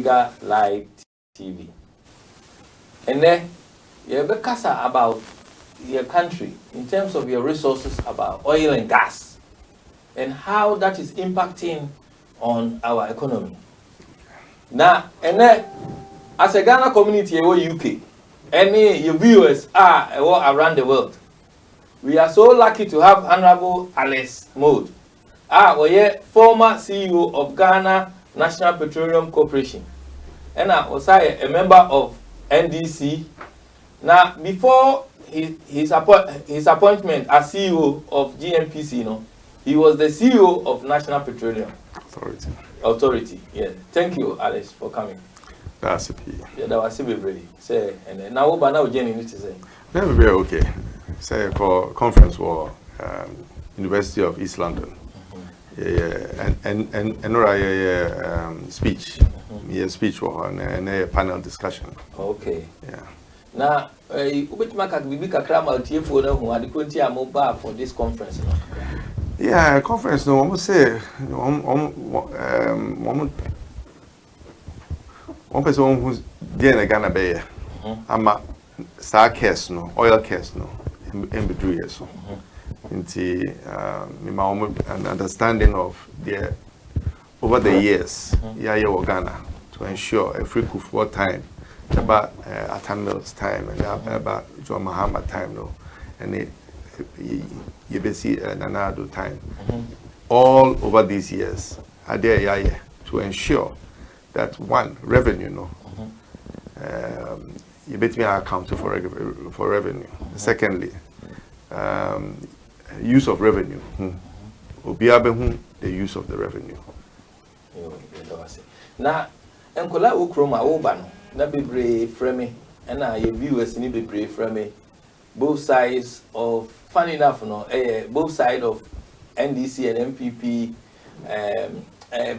Live TV. And then you have a casa about your country in terms of your resources about oil and gas and how that is impacting on our economy. Now, and then as a Ghana community in UK, any your viewers are around the world. We are so lucky to have Honorable Alice Mould, former CEO of Ghana National Petroleum Corporation. And I was a member of NDC. Now, before his appointment as CEO of GNPC, he was the CEO of National Petroleum Authority. Yeah. Thank you, Alice, for coming. That's a P. Yeah, that was a bit say, and now, but now, Jenny, need to say. Very okay. Say for conference for University of East London. Yeah, and speech. Yeah, speech and a panel discussion. Okay. Yeah. Now, which market we make a cram out here for them who are the country mobile for this conference? Yeah, conference. No, one would say one person who's there in Ghana Bay. I'm a star case, no oil case, no in between years. Into an understanding of the over the years, Ghana to ensure a free for time about Atamil's time and about John Mahama time, no, and you be see Nanado time. All over these years, are there to ensure that one revenue, no, you bet me account for revenue. Secondly, use of revenue. The use of the revenue. Now, Enkola Ukroma Obano, na be brave frame, and your viewers need be brave frame. Both sides of, funny enough, both sides of NDC and MPP,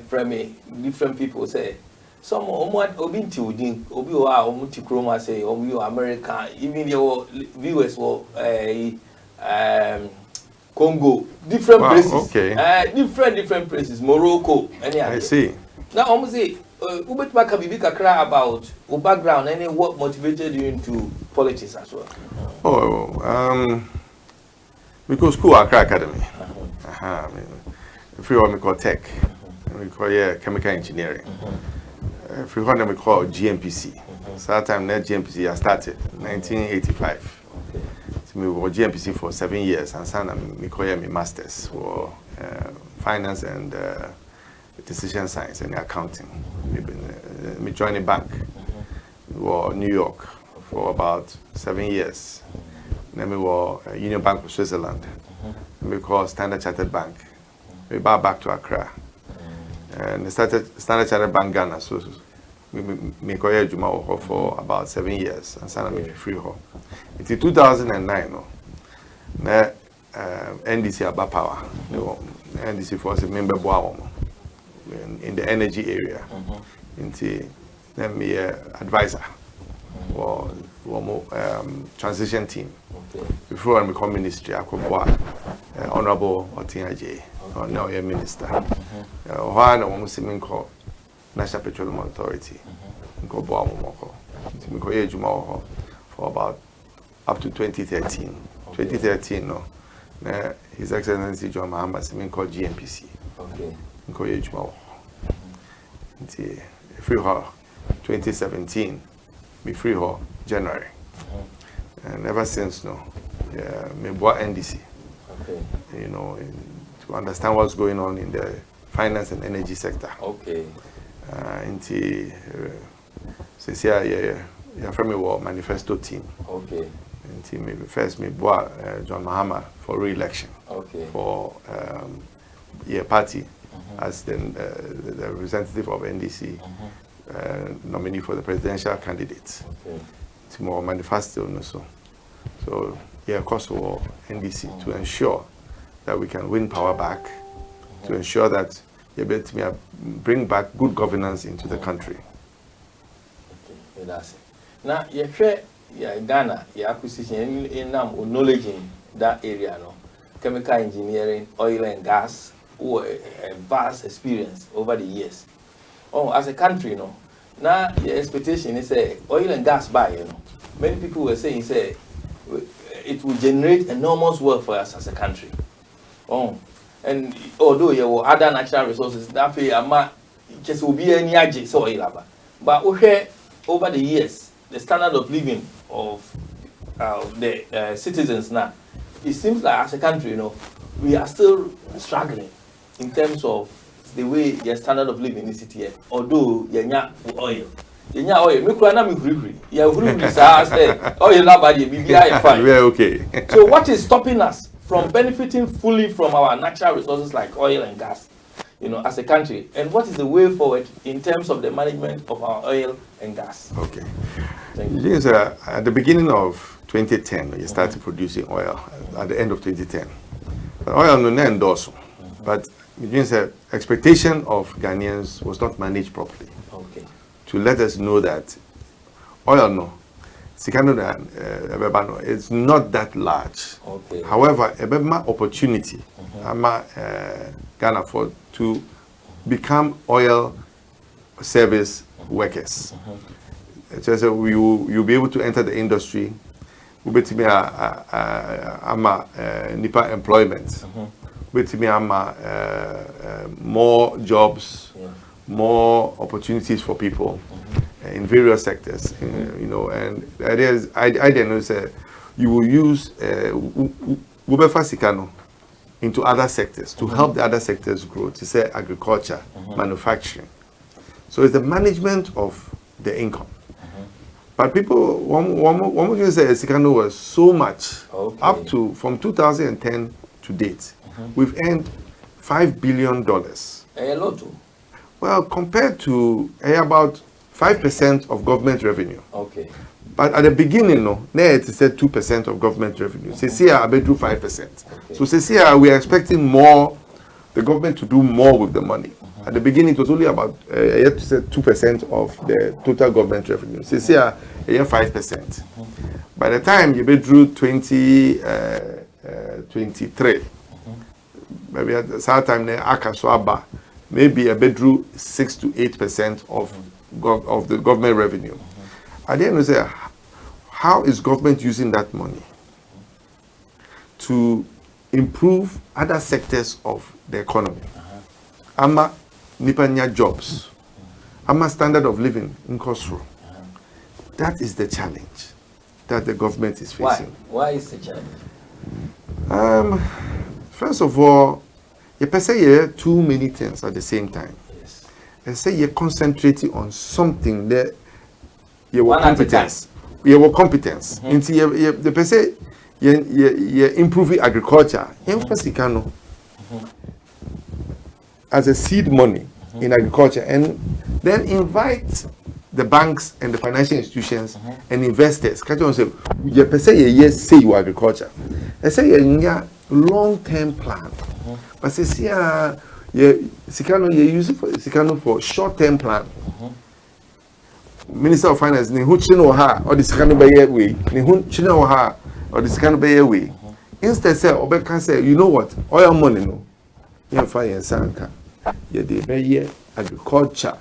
frame, different people say. Some Obinti Udin, Obiwa, Omuti Kroma say, Obiwa America, even your viewers were Congo, different places. Okay. Different places, Morocco, I see. Now, almost say, Ubet Makabibika cry about your background and what motivated you into politics as well. Oh, because school Accra Academy. Free one we call tech, we call chemical engineering. Free one we call GMPC. So that time that GMPC I started 1985. So we were GMPC for 7 years and son and we call my masters for finance and decision science and accounting. We joined a bank. We were New York for about 7 years. Then we were Union Bank of Switzerland. We call Standard Chartered Bank. We back to Accra. And Standard Chartered Bank Ghana. So we call Juma for about 7 years and son and free home. In 2009, NDC about power. NDC force member in the energy area. Into then me advisor or transition team. Before I become ministry, I could Honorable Otinaj, or now a minister. One almost called National Petroleum Authority. Go Boamoko. For about up to 2013. 2013, no. His Excellency John Mahama called GNPC. Okay. Free her 2017. Be free her January. And ever since, me bought NDC. Okay. To understand what's going on in the finance and energy sector. Okay. Since you're from the manifesto team. Okay. First, me bought John Mahama for re-election. Okay. For party as the representative of NDC, nominee for the presidential candidate. Okay. More manifesto also. So of course for NDC to ensure that we can win power back, to ensure that you're able to bring back good governance into the country. Okay, that's it. Now you share Ghana, your acquisition in knowledge in that area, chemical engineering, oil and gas, or a vast experience over the years. As a country, now the expectation is oil and gas buy, Many people were saying it will generate enormous wealth for us as a country. Oh, and although you have other natural resources, that just will be any agent so oil. But over the years, the standard of living of the citizens now, it seems like as a country, we are still struggling in terms of the way your standard of living is here. Although you have oil. You know, oil. Me kura na me huri. Ya huri sa say oil na bad BBI fine. We're okay. So what is stopping us from benefiting fully from our natural resources like oil and gas, as a country? And what is the way forward in terms of the management of our oil and gas? Okay. Yes, at the beginning of 2010, you started producing oil. At the end of 2010, but oil no endorse. But the expectation of Ghanaians was not managed properly. Okay. To let us know that oil it's not that large. Okay. However, a bit more opportunity Ghana for to become oil service workers. So you'll be able to enter the industry. We'll be nipa employment. More jobs, more opportunities for people in various sectors, and the idea is, I don't know, say you will use Ubefa Sikano into other sectors to help the other sectors grow, to say agriculture, manufacturing. So it's the management of the income. But people, one can say Sikano was so much, up to, from 2010 to date, we've earned $5 billion. A lot. Well, compared to about 5% of government revenue. Okay. But at the beginning, it said 2% of government revenue. Here, I bet do 5%. Okay. So here, we are expecting more, the government to do more with the money. At the beginning, it was only about 2% of the total government revenue. Here, 5%. By the time you drew 2023, maybe at the same time, maybe a bedroom 6 to 8% of the government revenue. At the end of the day, how is government using that money to improve other sectors of the economy? Ama nipanya jobs, ama standard of living in Kosro. That is the challenge that the government is facing. Why is the challenge? First of all, you say too many things at the same time. Yes. And say you're concentrating on something that you were competence. You were competence. Into the per se you improving agriculture. As a seed money in agriculture, and then invite the banks and the financial institutions and investors. Catch on say you per se yes say you agriculture. I say you long-term plan. But see, Sikano, you use it for Sikano for short-term plan. Minister of Finance, ni huchino ha or the Sikano by way, ni huchino ha or the Sikano by way. Instead, say, Obe can say, you know what? Oil money no. You fire and sanka. You be agriculture.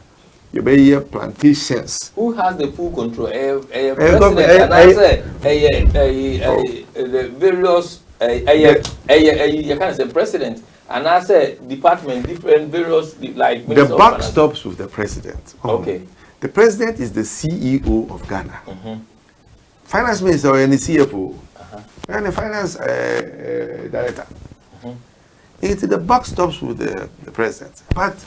You be plantations. Who has the full control? President, and I say, the various. You can say president, and I say department, different various like. The buck stops with the president. Okay. The president is the CEO of Ghana. Finance minister and the CFO, and the finance director. The buck stops with the president. But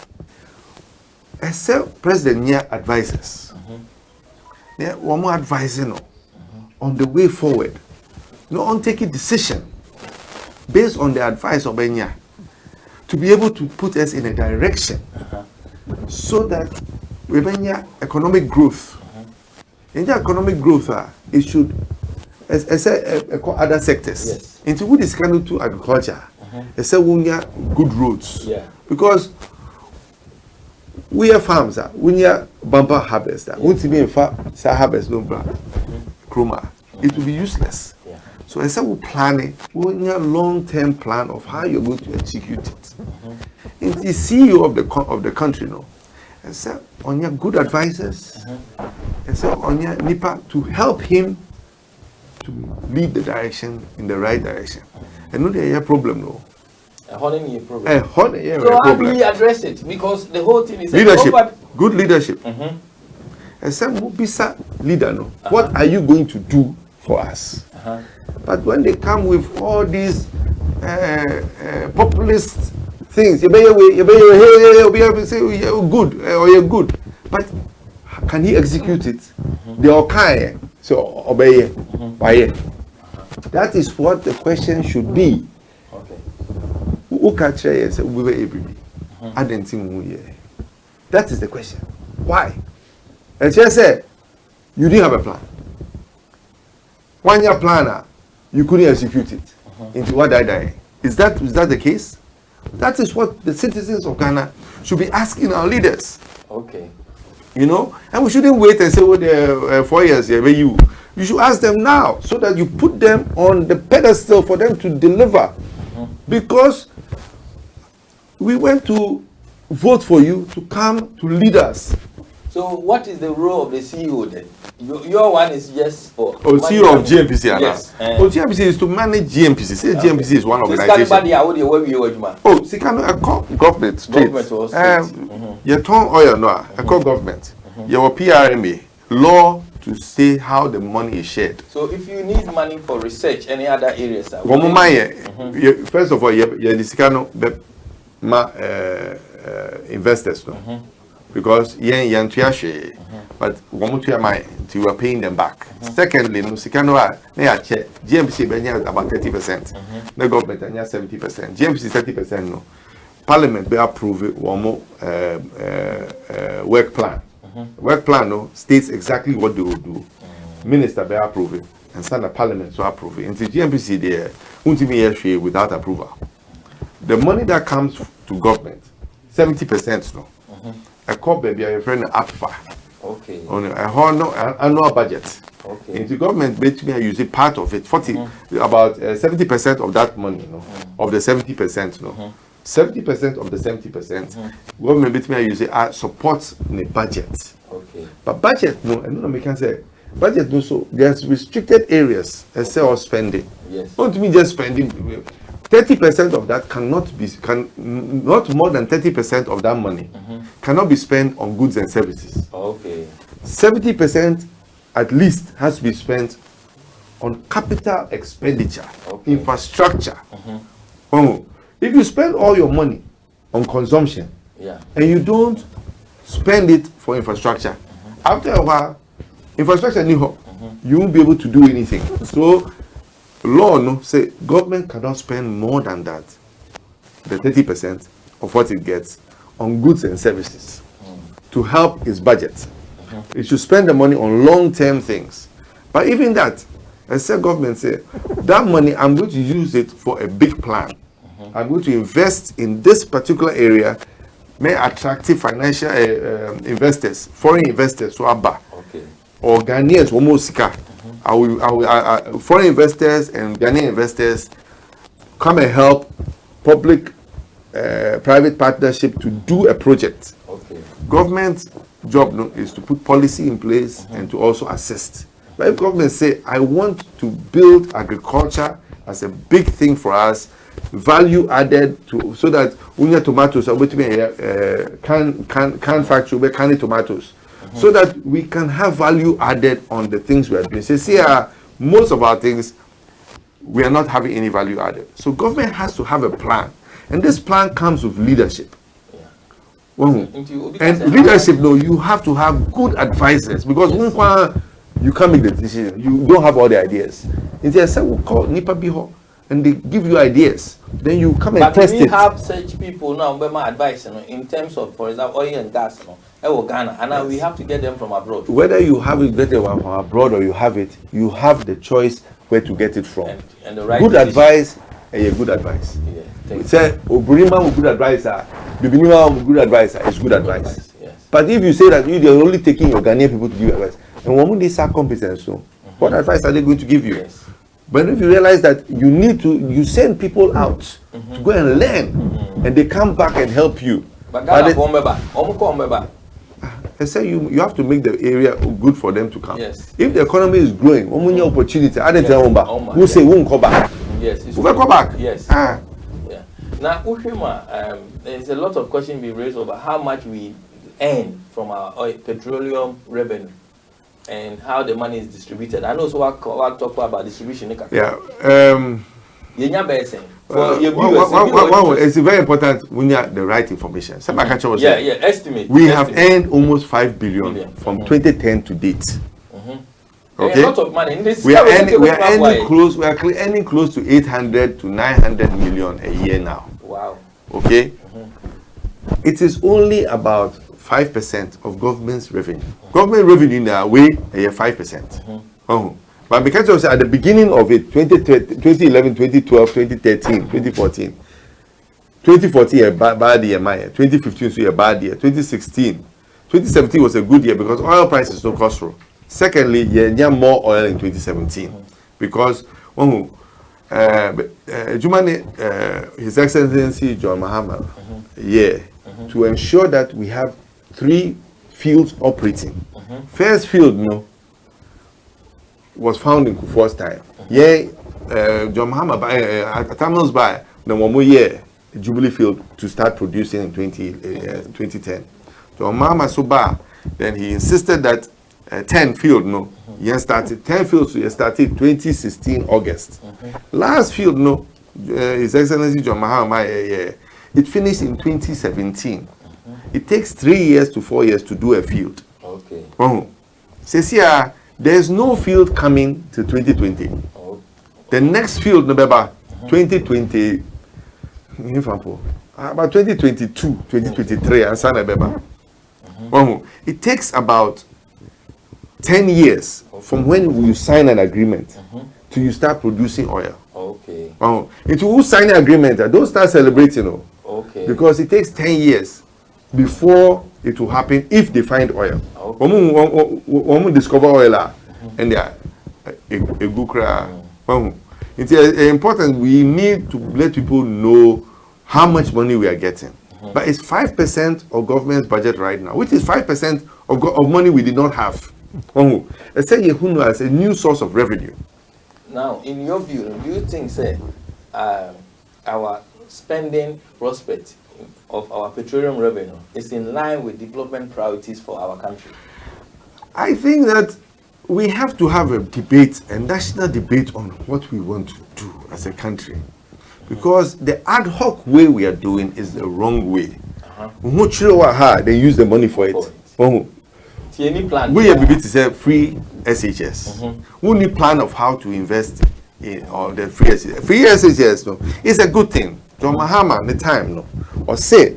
except president near advisors, there one more advising on the way forward, not on taking decision based on the advice of Benya, to be able to put us in a direction so that we Benya economic growth. In the economic growth, it should, as I said, other sectors. Yes. Into what is kind of to agriculture, I say we need good roads. Yeah. Because we are farms, we need bumper harvest. We need to harvest no chroma. It will be useless. Yeah. So I said we plan it. We need a long-term plan of how you're going to execute it. The CEO of the country, I said, on your good advisors, I said, on your nipa to help him to lead the direction in the right direction. And no, there is a problem, no. A problem. So how do we address it? Because the whole thing is leadership, good leadership. I said, Mubisa leader, no. What are you going to do for us? But when they come with all these populist things, you say you're good or you're good, but can he execute it? They are okay, so obey. That is what the question should be. That is the question. Why? And just say you didn't have a plan. One year planner, you couldn't execute it. Into what I die. Is that the case? That is what the citizens of Ghana should be asking our leaders. Okay. You know, and we shouldn't wait and say, "Oh, they're 4 years here." You should ask them now, so that you put them on the pedestal for them to deliver. Because we went to vote for you to come to lead us. So, what is the role of the CEO then? Your one is just for. Oh, CEO of GMPC. Yes. GMPC is to manage GMPC. Say GMPC is one organization. Oh, Sikano, government straight. You turn oil no, I call government. Your PRMA law to say how the money is shared. So, if you need money for research, any other areas? First of all, you the Sikano investors no. Because but you are paying them back. Secondly, no Sikano GMPC about 30%. The government 70%. GMPC 30% no. Parliament be approve it one more work plan. Work plan no states exactly what they will do. Minister be approve it and send a parliament to approve it. Until GMPC there won't be without approval. The money that comes to government 70% no. A cop baby are friend APFA. Okay. On a annual budget. Okay. And the government basically use part of it. 40 about 70% of that money, no, of the 70%, no. 70% of the 70%, government basically use it supports the budget. Okay. But budget, no, and no, we can say budget no. So there's restricted areas as say or spending. Yes. Don't mean just spending. 30% of that not more than 30% of that money cannot be spent on goods and services. Okay. 70% at least has to be spent on capital expenditure, infrastructure. If you spend all your money on consumption and you don't spend it for infrastructure, after a while, infrastructure you won't be able to do anything. So law no say government cannot spend more than that, the 30% of what it gets on goods and services to help its budget. It should spend the money on long-term things. But even that, I said government say that money I'm going to use it for a big plan. I'm going to invest in this particular area, may attractive financial investors, foreign investors so aba or Ghanaians almost foreign investors and Ghanaian investors come and help public private partnership to do a project. Government's job no, is to put policy in place and to also assist. But if government say, I want to build agriculture as a big thing for us, value added to so that when tomatoes are can factory canning tomatoes, so that we can have value added on the things we are doing. So see, most of our things we are not having any value added. So government has to have a plan, and this plan comes with leadership. And leadership, no, you have to have good advisors because you can't make the decision. You don't have all the ideas. If they say we call Nipa Biho and they give you ideas, then you come and test it. But we have such people now, my advice in terms of, for example, oil and gas, Ghana, and now we have to get them from abroad. Whether you have it better from abroad or you have the choice where to get it from. And the right good decision. Advice and a good advice. Yeah, say Oburima with good advisor, Bibinima with good advisor is good advice. Yes. But if you say that you're only taking your Ghanaian people to give you advice, and when they are competent, so what advice are they going to give you? Yes. But if you realize that you send people out to go and learn, and they come back and help you. But Ghana, I say you have to make the area good for them to come. Yes. If the economy is growing, opportunity, I don't tell Who say won't come back. Yes. Who will come back? Yes. Ah. Yeah. Now, Ushima, there's a lot of questions being raised over how much we earn from our petroleum revenue and how the money is distributed. I know so what talk about distribution. Yeah. It's very important when you have the right information. Estimate. We have earned almost 5 billion from 2010 to date. Okay. A lot of money. We are earning close to 800 to 900 million a year now. Wow. Okay. It is only about 5% of government's revenue. Government revenue in their way, 5%. But because of at the beginning of it, 2011, 2012, 2013, 2014, 2014 a bad year, 2015 was a bad year, 2017 was a good year because oil prices no cost roll. Secondly, you have more oil in 2017 because His Excellency John Mahama, to ensure that we have 3 fields operating. First field, was found in Kufuor's time. John Mahama at times by the 1 year Jubilee field to start producing in 2010. John Mahama Soba, then he insisted that 10 field started 10 fields started 2016 August. Last field His Excellency John Mahama it finished in 2017. It takes 3 years to 4 years to do a field. Okay. There's no field coming to 2020. The next field, November 2020, about 2022, 2023, and Sanabeba. It takes about 10 years from when you sign an agreement to you start producing oil. Okay. If you sign an agreement, don't start celebrating. Okay. Because it takes 10 years before it will happen if they find oil. When we discover oil, and they are a good cry. It's important. We need to let people know how much money we are getting. But it's 5% of government's budget right now, which is 5% of money we did not have. Let's say as a new source of revenue. Now, in your view, do you think, say, our spending prospect of our petroleum revenue is in line with development priorities for our country? I think that we have to have a debate, a national debate on what we want to do as a country. Because the ad hoc way we are doing is the wrong way. They use the money for it. We have to say free SHS. We need plan of how to invest in all the free SHS. Free SHS, it's a good thing. John Mahama, the time, or say,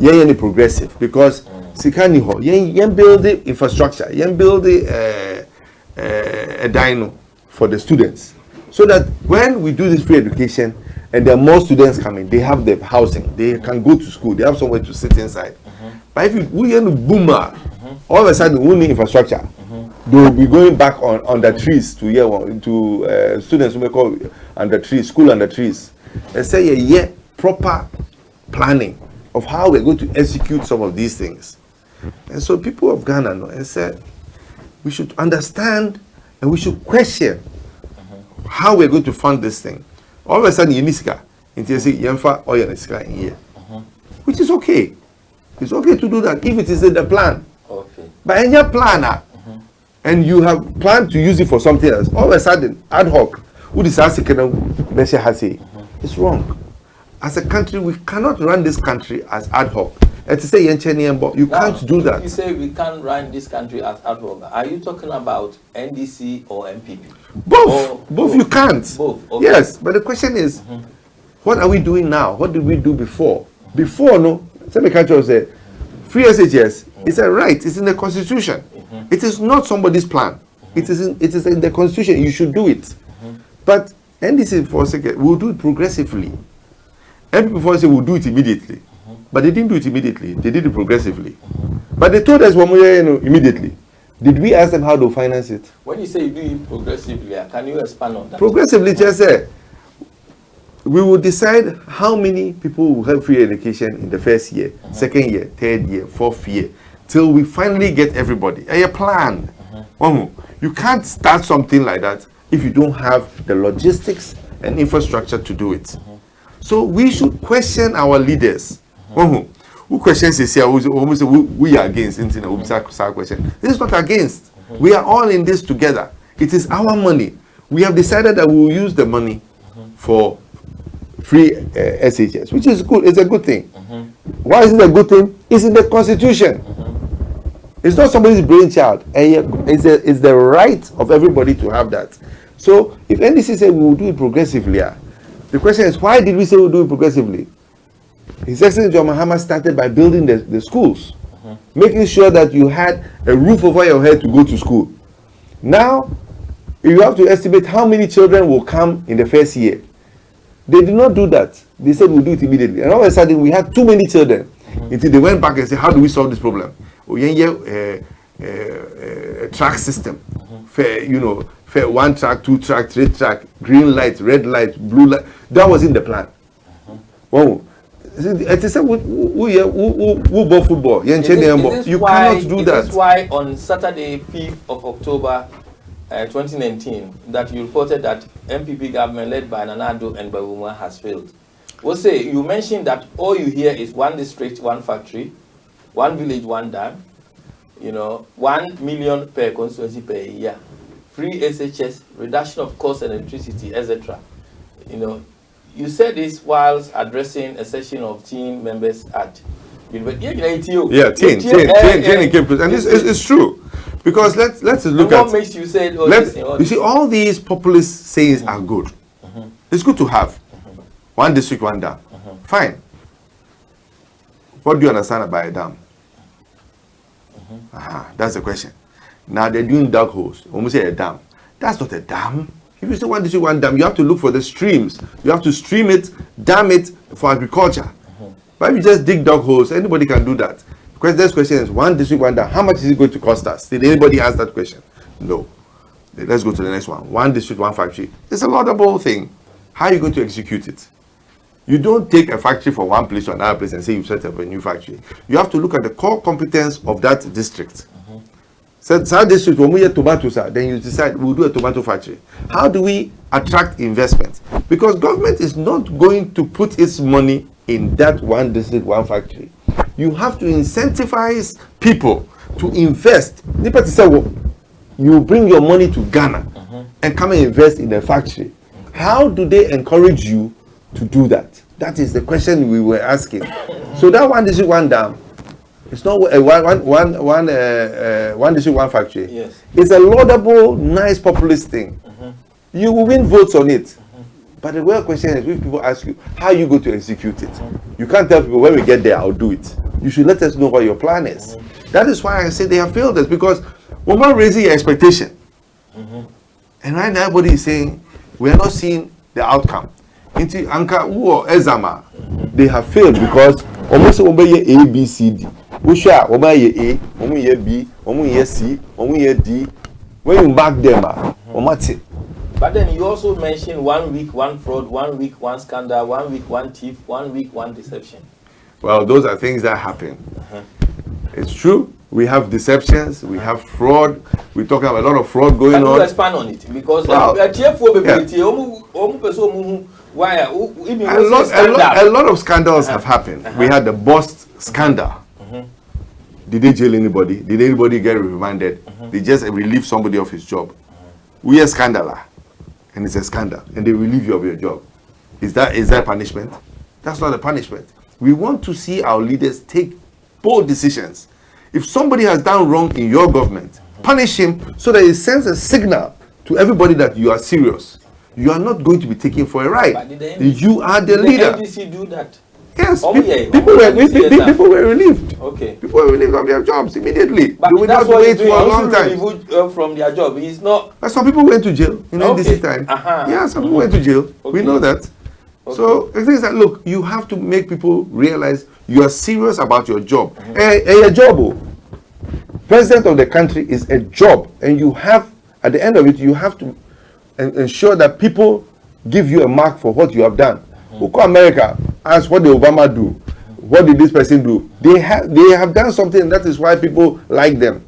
any progressive because Sikani ho, yen build the infrastructure, yen build a dyno for the students, so that when we do this free education and there are more students coming, they have the housing, they can go to school, they have somewhere to sit inside. But if we boomer, all of a sudden we need infrastructure. They will be going back on the trees to students who may call under trees, school under trees. Let's say proper planning of how we're going to execute some of these things. And so people of Ghana said we should understand and we should question how we're going to fund this thing. All of a sudden, Yeniska, Yemfa or Yeniska in here, which is okay. It's okay to do that if it is in the plan. Okay. But in your plan, and you have planned to use it for something else, all of a sudden, ad hoc, it's wrong. As a country, we cannot run this country as ad hoc. And to say you can't do that. You say we can't run this country as ad hoc. Are you talking about NDC or MPP? Both you can't. Both. Okay. Yes, but the question is, what are we doing now? What did we do before? Before, some countries say, free SHS is a right. It's in the constitution. It is not somebody's plan. It is in the constitution. You should do it. But NDC for a second, we'll do it progressively. MPP for say we'll do it immediately. But they didn't do it immediately. They did it progressively. But they told us immediately. Did we ask them how to finance it? When you say you do it progressively, can you expand on that? Progressively, just say, we will decide how many people will have free education in the first year, second year, third year, fourth year. till we finally get everybody. A plan. You can't start something like that if you don't have the logistics and infrastructure to do it. So we should question our leaders. Who questions this here? We are against. This is not against. We are all in this together. It is our money. We have decided that we will use the money for free SHS, which is good. It's a good thing. Why is it a good thing? It's in the Constitution. It's not somebody's brainchild. It's the right of everybody to have that. So if NDC said we will do it progressively, the question is, why did we say we'll do it progressively? His Excellency John Mahama started by building the schools, making sure that you had a roof over your head to go to school. Now, you have to estimate how many children will come in the first year. They did not do that. They said we'll do it immediately. And all of a sudden, we had too many children. Until they went back and said, how do we solve this problem? Track system. Fair, fair 1 track, 2 track, 3 track, green light, red light, blue light. That was in the plan. It is who bought football. You cannot do that. That's why on Saturday, 5th of October 2019, that you reported that MPP government led by Nanado and Bawuma has failed. We'll say, you mentioned that all you hear is 1 district, 1 factory, 1 village, 1 dam, 1 million per constituency per year, free SHS, reduction of cost and electricity, etc. You said this whilst addressing a session of team members at university. Yeah, team in campus, and it's true, because let's look at. What makes you say you see, all these populist sayings are good. It's good to have 1 district, 1 dam. Fine. What do you understand about a dam? That's the question. Now they're doing dug holes. When we say a dam, that's not a dam. If you say 1 district, 1 dam, you have to look for the streams. You have to stream it, dam it for agriculture. But if you just dig dug holes, anybody can do that. Because this question is 1 district, 1 dam. How much is it going to cost us? Did anybody ask that question? No. Let's go to the next one. 1 district, 1 factory. It's a laudable thing. How are you going to execute it? You don't take a factory from one place to another place and say you set up a new factory. You have to look at the core competence of that district. So district, when we get tomatoes, then you decide we'll do a tomato factory. How do we attract investment? Because government is not going to put its money in that 1 district, 1 factory. You have to incentivize people to invest. You bring your money to Ghana and come and invest in a factory. How do they encourage you to do that? That is the question we were asking. So that 1 district, 1 dam, it's not one district, 1 factory. Yes. It's a laudable, nice, populist thing. You will win votes on it. But the real question is, if people ask you, how are you going to execute it? You can't tell people, when we get there, I'll do it. You should let us know what your plan is. That is why I say they have failed us, because we're not raising your expectation. And right now, everybody is saying, we are not seeing the outcome. Into Anka or Ezama, they have failed because almost obey A, B, C, D. We share obey A, B, C, D. When you back them, but then you also mentioned 1 week, 1 fraud, 1 week, 1 scandal, 1 week, 1 thief, 1 week, 1 deception. Well, those are things that happen. It's true. We have deceptions, we have fraud. We're talking about a lot of fraud going on. Can you expand on it? Because a lot of scandals have happened. We had the Bost scandal. Did they jail anybody? Did anybody get remanded? They just relieve somebody of his job. We are scandaler, and it's a scandal, and they relieve you of your job. Is that punishment? That's not a punishment. We want to see our leaders take bold decisions. If somebody has done wrong in your government, punish him so that it sends a signal to everybody that you are serious. You are not going to be taken for a ride. You are the leader. Did the NDC do that? Yes, people were relieved. Okay. People were relieved of their jobs immediately. But they would not wait for a long time. From their job. It's not. But some people went to jail in NDC time. Yeah, some people went to jail. We know that. So the thing is that, look, you have to make people realize you are serious about your job. A job. President of the country is a job, and you have, at the end of it, you have to ensure that people give you a mark for what you have done. Who call America, ask what the Obama do. what did this person do? They have done something, and that is why people like them.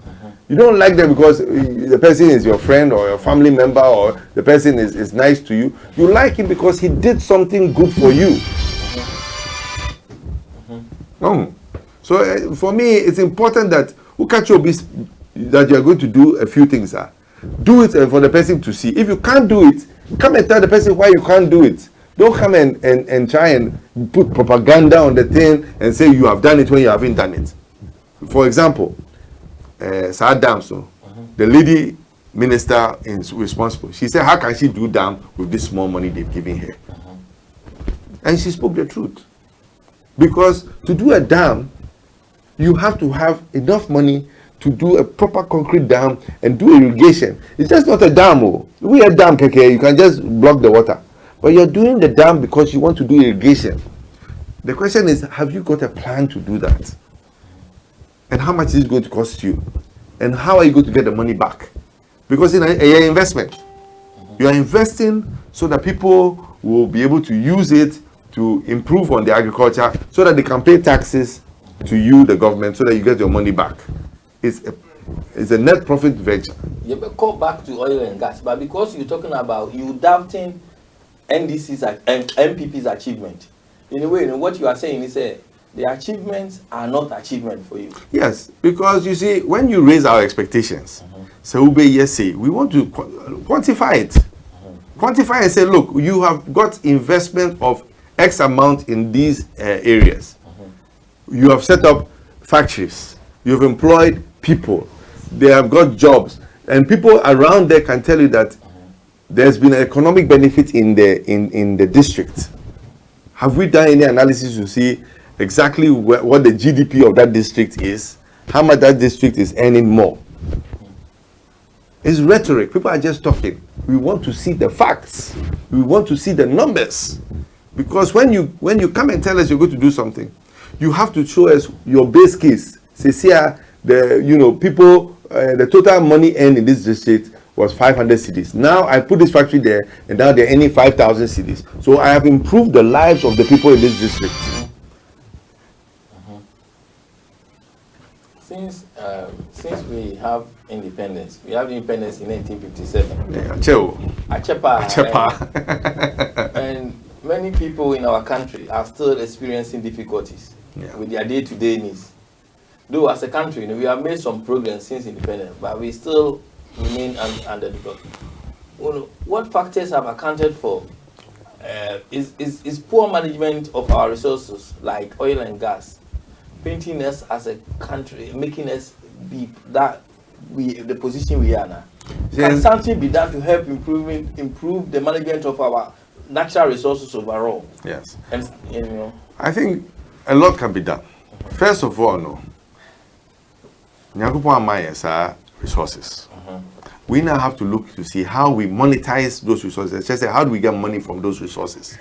You don't like them because the person is your friend or your family member or the person is nice to you. You like him because he did something good for you. So for me, it's important that that you are going to do a few things. Do it for the person to see. If you can't do it, come and tell the person why you can't do it. Don't come and try and put propaganda on the thing and say you have done it when you haven't done it. For example, Damso, the lady minister is responsible. She said, how can she do dam with this small money they've given her? And she spoke the truth. Because to do a dam, you have to have enough money to do a proper concrete dam and do irrigation. It's just not a dam. We a dam, KK, you can just block the water. But you're doing the dam because you want to do irrigation. The question is, have you got a plan to do that? And how much is it going to cost you? And how are you going to get the money back? Because it's an investment. You are investing so that people will be able to use it to improve on the agriculture so that they can pay taxes to you, the government, so that you get your money back. It's a net profit venture. You may call back to oil and gas, but because you're talking about you doubting NDC's and MPP's achievement, in a way, what you are saying is the achievements are not achievement for you. Yes, because you see, when you raise our expectations, so we want to quantify it. Quantify and say, look, you have got investment of X amount in these areas. You have set up factories. You've employed people. They have got jobs. And people around there can tell you that there's been an economic benefit in the district. Have we done any analysis to see exactly what the GDP of that district is? How much that district is earning more? It's rhetoric. People are just talking. We want to see the facts. We want to see the numbers. Because when you come and tell us you're going to do something, you have to show us your base case. Say, the total money earned in this district was 500 cedis. Now I put this factory there, and now they're earning 5,000 cedis. So I have improved the lives of the people in this district. Since we have independence in 1957. Achepa. And many people in our country are still experiencing difficulties with their day-to-day needs. Though as a country, we have made some progress since independence, but we still remain underdeveloped. What factors have accounted for is poor management of our resources like oil and gas, painting us as a country, making us be the position we are now. Can something be done to help improve the management of our natural resources overall? Yes. And I think a lot can be done. First of all, resources. We now have to look to see how we monetize those resources. Just say, how do we get money from those resources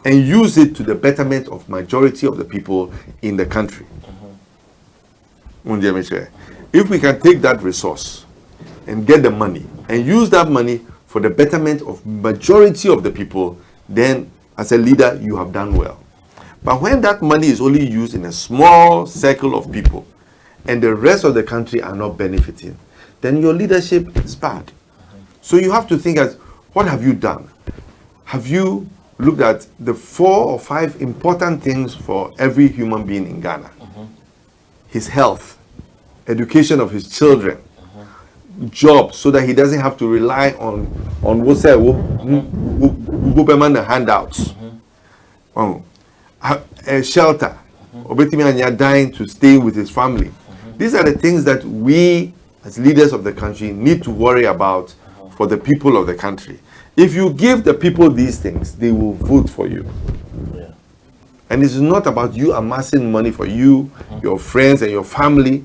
and use it to the betterment of majority of the people in the country. If we can take that resource and get the money and use that money for the betterment of majority of the people, then as a leader, you have done well. But when that money is only used in a small circle of people and the rest of the country are not benefiting, then your leadership is bad. So you have to think as, what have you done? Have you looked at the 4 or 5 important things for every human being in Ghana? His health, education of his children, jobs, so that he doesn't have to rely on handouts. A shelter, dying to stay with his family. These are the things that we as leaders of the country need to worry about for the people of the country. If you give the people these things, they will vote for you. And it's not about you amassing money for you, your friends and your family.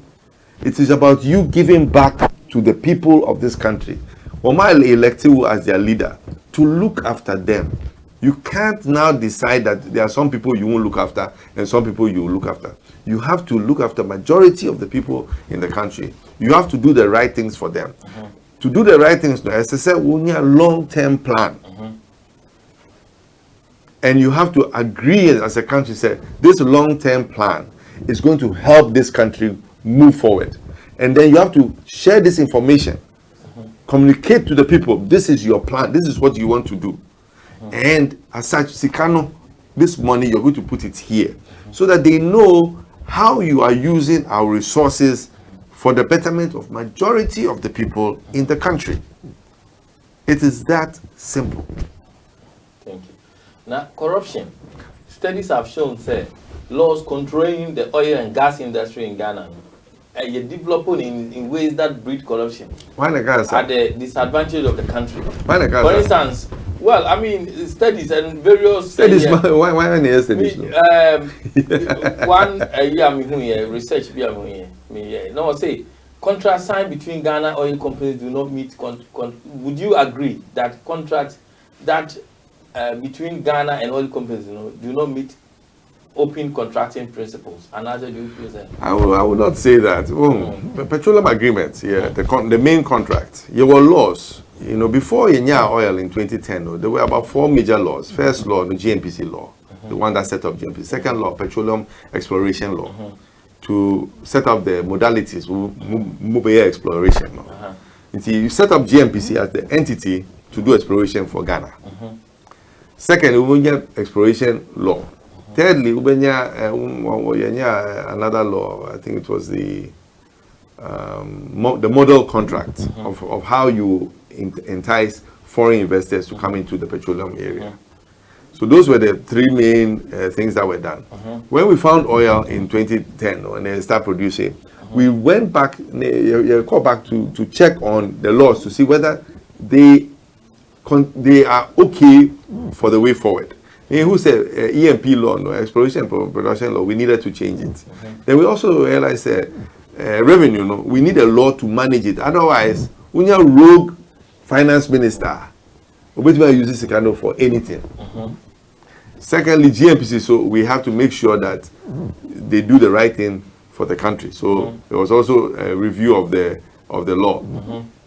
It is about you giving back to the people of this country. Omar elected you as their leader to look after them. You can't now decide that there are some people you won't look after and some people you will look after. You have to look after majority of the people in the country. You have to do the right things for them. To do the right things, as I said, we need a long-term plan. And you have to agree as a country, say, this long-term plan is going to help this country move forward. And then you have to share this information, communicate to the people, this is your plan, this is what you want to do. And as such, Sikano, this money, you're going to put it here, so that they know how you are using our resources for the betterment of majority of the people in the country. It is that simple. Thank you. Now, corruption. Studies have shown, say, laws controlling the oil and gas industry in Ghana you're developing in ways that breed corruption. Why the Ghana, at the disadvantage of the country. Why the Ghana? For instance, well, I mean, studies and various studies. Why any studies? One year, research no, say contracts signed between Ghana oil companies do not meet. Would you agree that contracts that between Ghana and oil companies do not meet open contracting principles? Another do you present? I would not say that. The petroleum agreement, the main contract, there were laws. You know, before Yenya Oil in 2010, there were about 4 major laws. First law, the GNPC law, the one that set up GNPC. Second law, petroleum exploration law, to set up the modalities, mobile exploration. You set up GNPC as the entity to do exploration for Ghana. Second, we get exploration law. Thirdly, another law, I think it was the model contract of how you entice foreign investors to come into the petroleum area. So those were the 3 main things that were done. When we found oil in 2010 and they started producing, we went back, called back to check on the laws to see whether they are okay for the way forward. Who said EMP law, exploration and production law, we needed to change it. Then we also realized revenue, we need a law to manage it. Otherwise, when you're a rogue finance minister, we use this kind of for anything. Secondly, GNPC, so we have to make sure that they do the right thing for the country. So there was also a review of the law.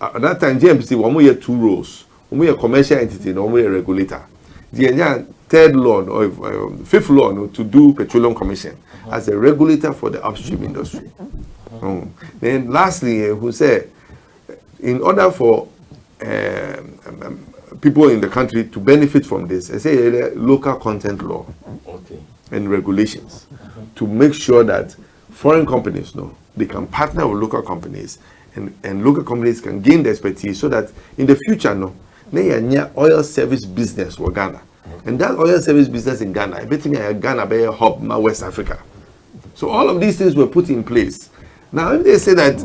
At that time, GNPC, we had 2 roles. We are a commercial entity, and we are a regulator. The third law or 5th law to do Petroleum Commission as a regulator for the upstream industry. Then lastly, who said, in order for people in the country to benefit from this, I say local content law and regulations to make sure that foreign companies they can partner with local companies and local companies can gain the expertise so that in the future near oil service business for Ghana. And that oil service business in Ghana, I bet Ghana be a hub in West Africa. So all of these things were put in place. Now, if they say that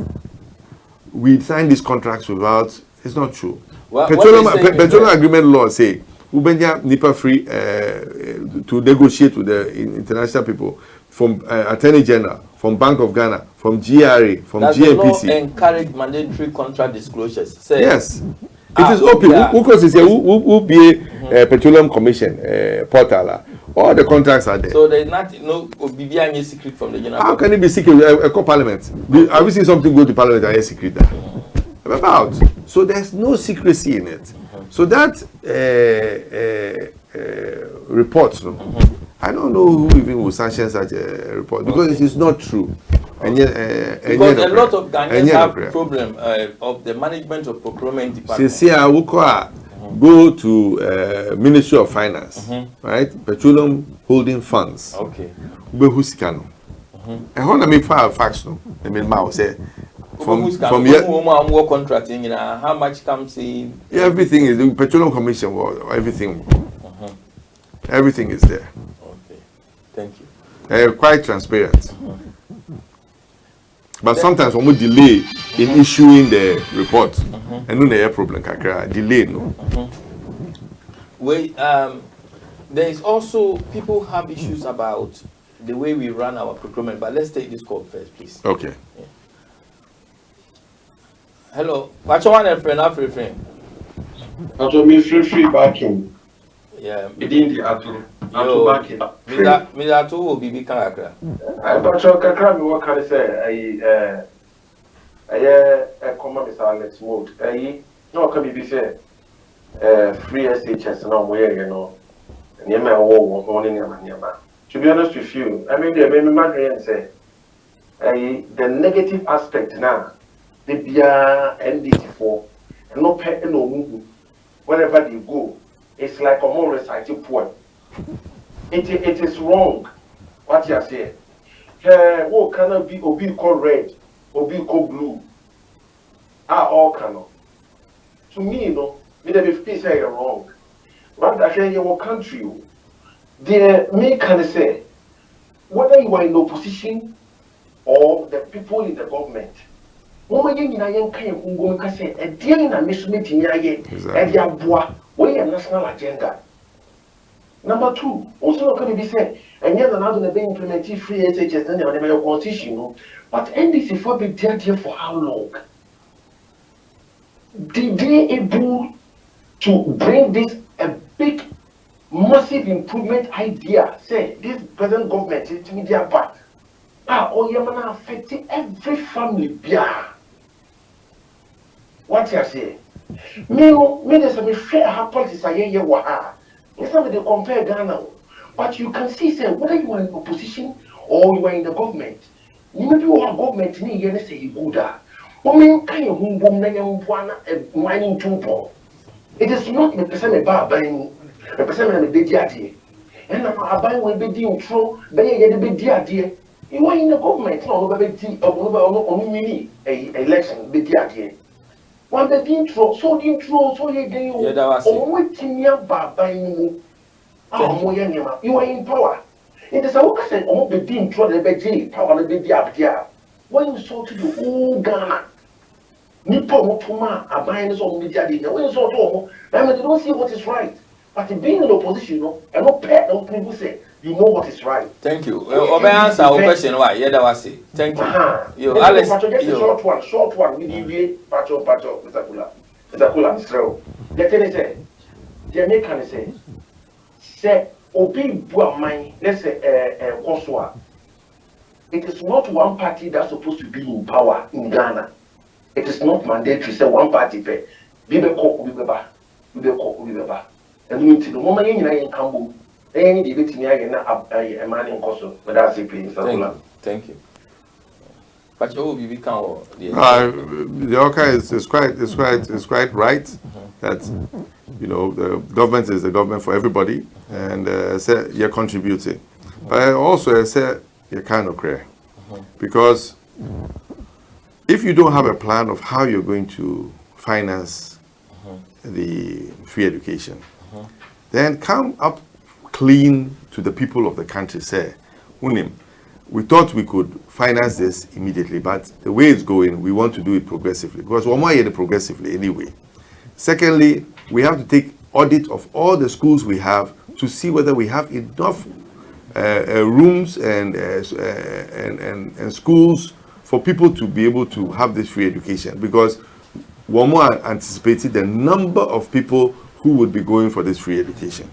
we signed these contracts without, it's not true. Well, petroleum agreement law say Ubenya Nipa free to negotiate with the international people from Attorney General, from Bank of Ghana, from GRA, from GNPC. The law encourage mandatory contract disclosures? Say, yes. It is open. Who is here? Who be a Petroleum Commission portal? All the contracts are there. So there is no secret from the general. How can it be secret? A parliament. Have you seen something go to parliament and a secret there? About. So there's no secrecy in it. So that report, I don't know who even will sanction such a report because it is not true. And yet, because a lot of Ghanaians have problem of the management of procurement department. Go to Ministry of Finance, right? Petroleum Holding Funds. Okay. And how to make facts no? I mean, say from your contracting, how much comes in? Everything is the Petroleum Commission. Everything, everything is there. Okay, thank you. Quite transparent. But sometimes when we delay in issuing the report, and no there problem delay no. There is also people have issues about the way we run our procurement, but let's take this call first, please. Okay. Yeah. Hello, what's your one friend? Me free backing. Yeah. Within the Atu. Me that too will be Kakra. I but Kakra, me what can I say? I command Mr. Alex Mould. No, can be say free SHS no way, Niema wo ho ne niema. To be honest with you, I mean, the Madrid say, the negative aspect now, they be NDT4, and no pet no move. Wherever they go, it's like a more recited poem. It is wrong. What you say? What cannot be obi called red, obi called blue? Are all cannot. To me, you know, me they be say you're wrong. But I say your country, they me can say whether you are in opposition or the people in the government. Woman yin na yen kan kungo ka say e dey na measurement ni aye e dey aboa we your national agenda. Number 2, also can be say enye na na be implement free SHS na na your constitution no, but NDC for be there for how long? Did they able to bring this a big massive improvement idea? Say this present government is media bad. Oh, you're gonna affect every family. Yeah. What you say? Me, there's some fair politics. I hear what it's not they compare Ghana, but you can see, say, whether you are in opposition or you are in the government, you may be one government. You say you go there. Women can you mining too. It is not the person about buying the person in the big idea. And I'm buying when be doing true, but you get the big idea. You are in the government, no, no, mini election, big idea. One the intro, so the intro, so you get you are in power. It is a work said, oh, the intro, the big power, the big idea. When you saw to the whole Ghana. Nipo mutuma abaying so media dey when so to I mean they don't see what is right, but being in opposition no and no pay no people say you know what is right. Thank you. Obe answer our question why yeah that was it. Thank you. Yo Alex, short one we dey patcho Mr. Kula Israel. The thing is the American say obi bua man let's say Kosua. It is not one party that's supposed to be in power in Ghana. It is not mandatory. Say one party pay. Bibeba. And you need to know. Mama, you know, Cambo. Any debate me again. A man in Koso. But that's it, please. Thank you. But you will be the Oka is quite right that you know the government is the government for everybody and say you're contributing. But also I say you kind of clear because. If you don't have a plan of how you're going to finance the free education, then come up clean to the people of the country. Say, Unim, we thought we could finance this immediately, but the way it's going, we want to do it progressively because we're more progressively anyway. Secondly, we have to take audit of all the schools we have to see whether we have enough rooms and schools for people to be able to have this free education because we're more anticipating the number of people who would be going for this free education.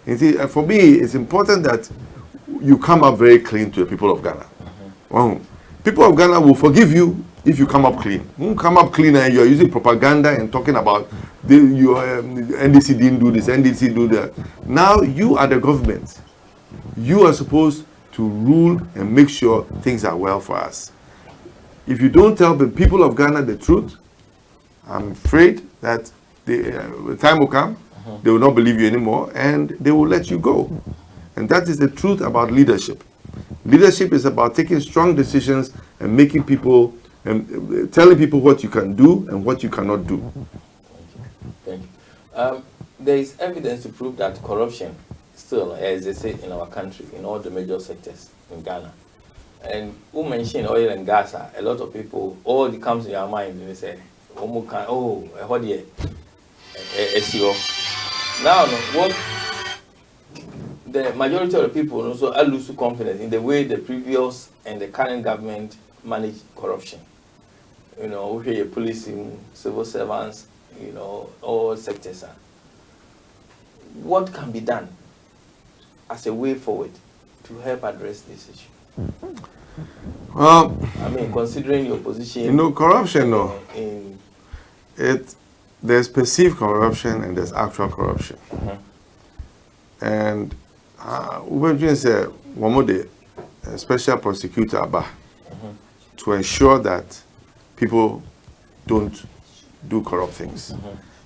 You see, for me, it's important that you come up very clean to the people of Ghana. People of Ghana will forgive you if you come up clean. You come up clean and you're using propaganda and talking about NDC didn't do this, NDC do that. Now you are the government. You are supposed to rule and make sure things are well for us. If you don't tell the people of Ghana the truth, I'm afraid that the time will come, they will not believe you anymore, and they will let you go. And that is the truth about leadership. Leadership is about taking strong decisions and making people, and telling people what you can do and what you cannot do. Thank you. There is evidence to prove that corruption still, as they say in our country, in all the major sectors in Ghana. And who mentioned oil and gas, a lot of people, all it comes in your mind, and they say, what do now, what the majority of the people also lose confidence in the way the previous and the current government manage corruption. You know, we hear policing, civil servants, you know, all sectors. What can be done as a way forward to help address this issue? Well, I mean, considering your position, you know, corruption, there's perceived corruption and there's actual corruption. And we just say one more day, a special prosecutor to ensure that people don't do corrupt things.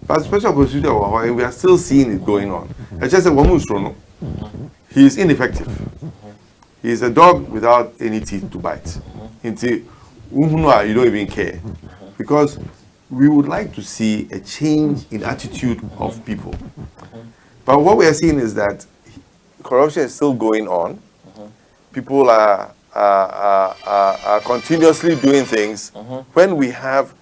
But special prosecutor, we are still seeing it going on. I just said, he is ineffective. He is a dog without any teeth to bite. Until you don't even care. Because we would like to see a change in attitude of people. But what we are seeing is that corruption is still going on. People are continuously doing things. When we have,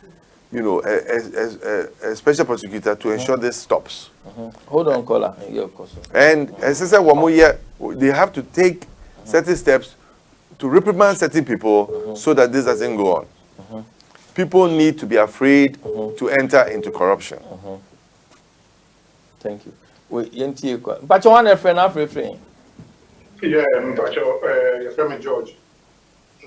you know, a special prosecutor to ensure this stops. Hold on, caller. And as I said, one more year, they have to take certain steps to reprimand certain people so that this doesn't go on. People need to be afraid to enter into corruption. Thank you. But you want a friend after friend? Yeah, but your friend George,